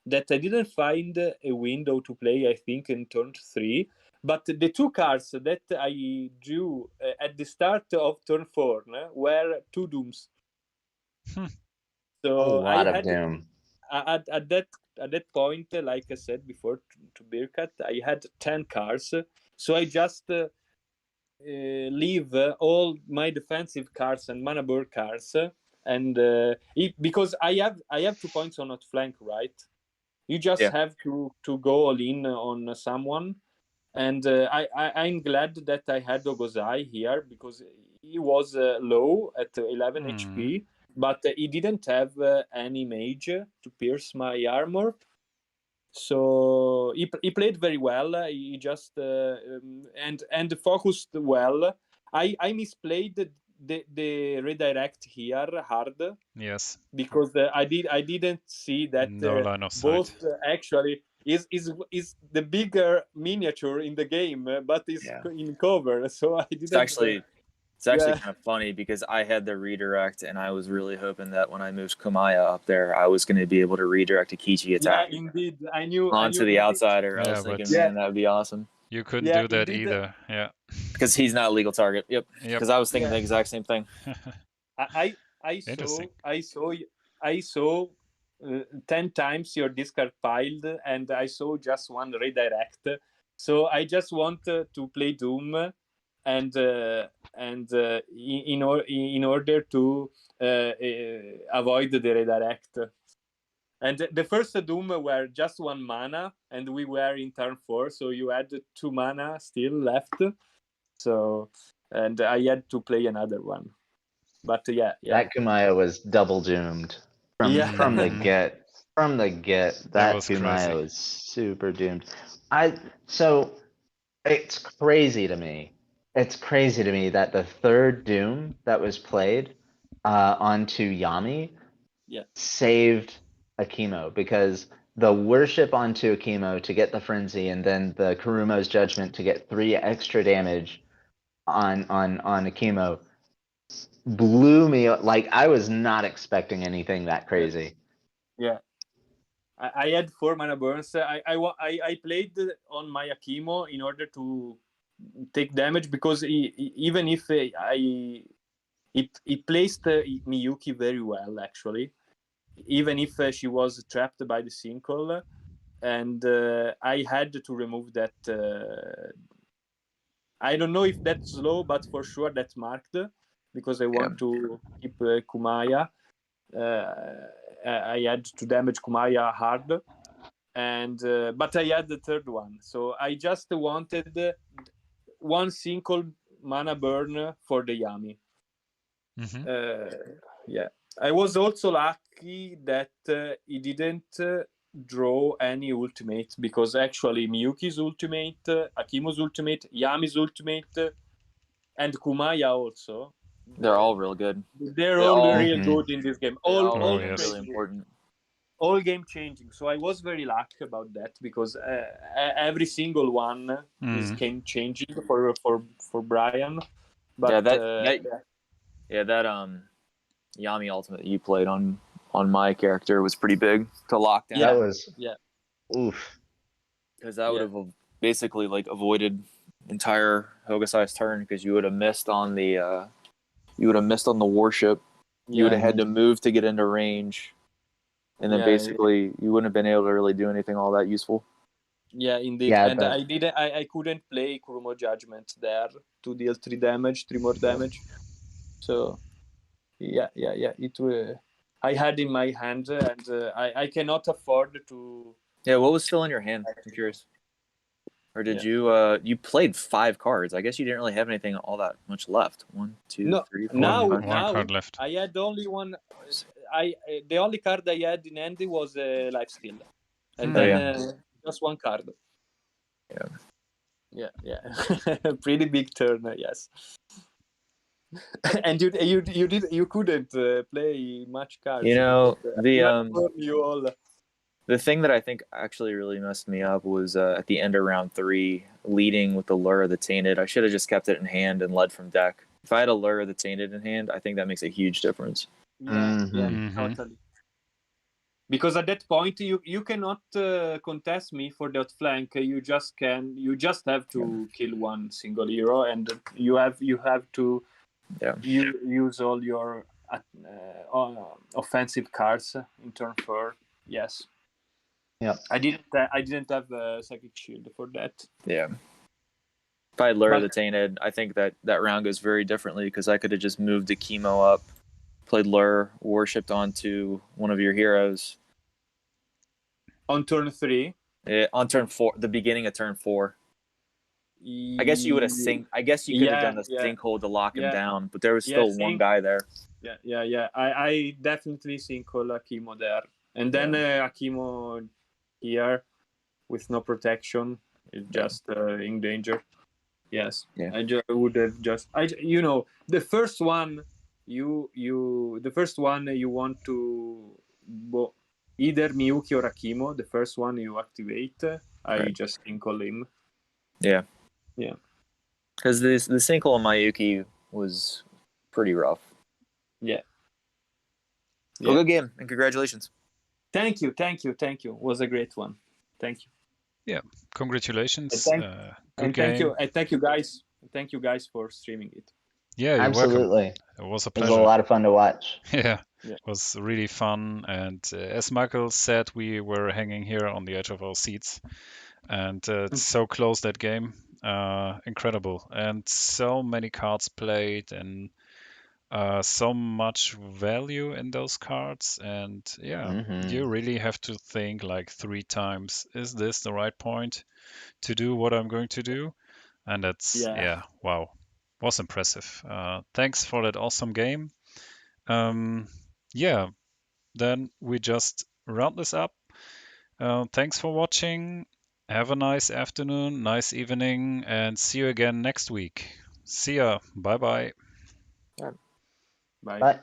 that I didn't find a window to play, I think, in turn 3. But the 2 cards that I drew at the start of turn 4 were 2 dooms. So a lot of doom. At that point, like I said before to Bearcat, I had 10 cards. So I just leave all my defensive cards and mana burn cards, and because I have 2 points on outflank, right? You just have to go all in on someone. And I'm glad that I had Ogozai here because he was low at 11 HP, but he didn't have any mage to pierce my armor. So he played very well. He just and focused well. I misplayed the redirect here hard. Yes. Because I didn't see that no line of sight. Both actually is the bigger miniature in the game, but is in cover. So I didn't. It's actually kind of funny because I had the redirect, and I was really hoping that when I moved Kumaya up there, I was going to be able to redirect a Kichi attack. Yeah, indeed. I knew onto the outsider. I Yeah, was thinking, but man, that would be awesome. you couldn't do that either. Yeah. Because he's not a legal target. Yep. Because I was thinking the exact same thing. I saw 10 times your discard piled, and I saw just one redirect. So I just want to play Doom, and in order to avoid the redirect. And the first Doom were just 1 mana, and we were in turn 4, so you had 2 mana still left. So, and I had to play another one. But That Kumaya was double doomed from the get. From the get, that Kumaya was super doomed. So it's crazy to me. It's crazy to me that the third Doom that was played onto Yami saved Akimo, because the worship onto Akimo to get the frenzy, and then the Kurumo's judgment to get 3 extra damage on Akimo blew me. Like, I was not expecting anything that crazy. Yeah, I had 4 mana burns. I played on my Akimo in order to take damage, because even if he placed Miyuki very well, actually, even if she was trapped by the sinkhole, and I had to remove that. I don't know if that's slow, but for sure that's marked, because I want to keep Kumaya. I had to damage Kumaya hard, and but I had the third one, so I just wanted 1 single mana burn for the Yami. I was also lucky that he didn't draw any ultimate, because actually Miyuki's ultimate, Akimo's ultimate, Yami's ultimate, and Kumaya also. They're all real good. They're all real good in this game. All really important. All game changing. So I was very lucky about that, because every single one is game changing for Brian. But that Yami ultimate that you played on my character was pretty big to lock down. That was oof. Because that would have basically avoided entire Hokusai's turn, because you would have missed on the warship. You would have had to move to get into range, and then basically you wouldn't have been able to really do anything all that useful. Yeah, indeed. And I couldn't play Kurumo Judgment there to deal 3 more damage. So I had in my hand, and I cannot afford to. Yeah, what was still in your hand? I'm curious. Or did you played 5 cards? I guess you didn't really have anything all that much left. 1, 2, 3, 4. One card left. I had only one. The only card I had in hand was Lifesteal, and then just 1 card. Yeah. Pretty big turn, yes. And you couldn't play much cards. You know, the thing that I think actually really messed me up was at the end of round 3, leading with the Lure of the Tainted. I should have just kept it in hand and led from deck. If I had a Lure of the Tainted in hand, I think that makes a huge difference. Totally. Because at that point you cannot contest me for that flank. You just have to kill 1 single hero, and you have to use all your offensive cards in turn 4. Yes. Yeah. I didn't have a Psychic Shield for that. Yeah. If I had Lure of the Tainted, I think that round goes very differently, because I could have just moved Akimo up, played Lure, worshipped onto one of your heroes. On turn 3? On turn 4, the beginning of turn 4. I guess you would have I guess you could have done the sinkhole to lock him down, but there was still one guy there. Yeah. I definitely sinkhole Akimo there. And then Akimo here with no protection is just in danger. Yes. Yeah. I would have just the first one you want to either Miyuki or Akimo. The first one you activate, I just sinkhole him. Yeah. Because the sinkhole on Miyuki was pretty rough. Yeah. Well, good game and congratulations. Thank you. It was a great one. Thank you. Yeah, congratulations. And Good thank game. you. And thank you guys. Thank you guys for streaming it. Yeah, you're Absolutely. welcome. It was a It was pleasure. a lot of fun to watch. Yeah, Yeah. it was really fun. And as Michael said, we were hanging here on the edge of our seats. And it's so close, that game. Incredible. And so many cards played and so much value in those cards. And yeah, Mhm. you really have to think like 3 times, is this the right point to do what I'm going to do? And that's, Yeah. wow, was impressive. Thanks for that awesome game. Yeah, then we just round this up. Thanks for watching. Have a nice afternoon, nice evening, and see you again next week. See ya. Bye bye. Bye. Bye.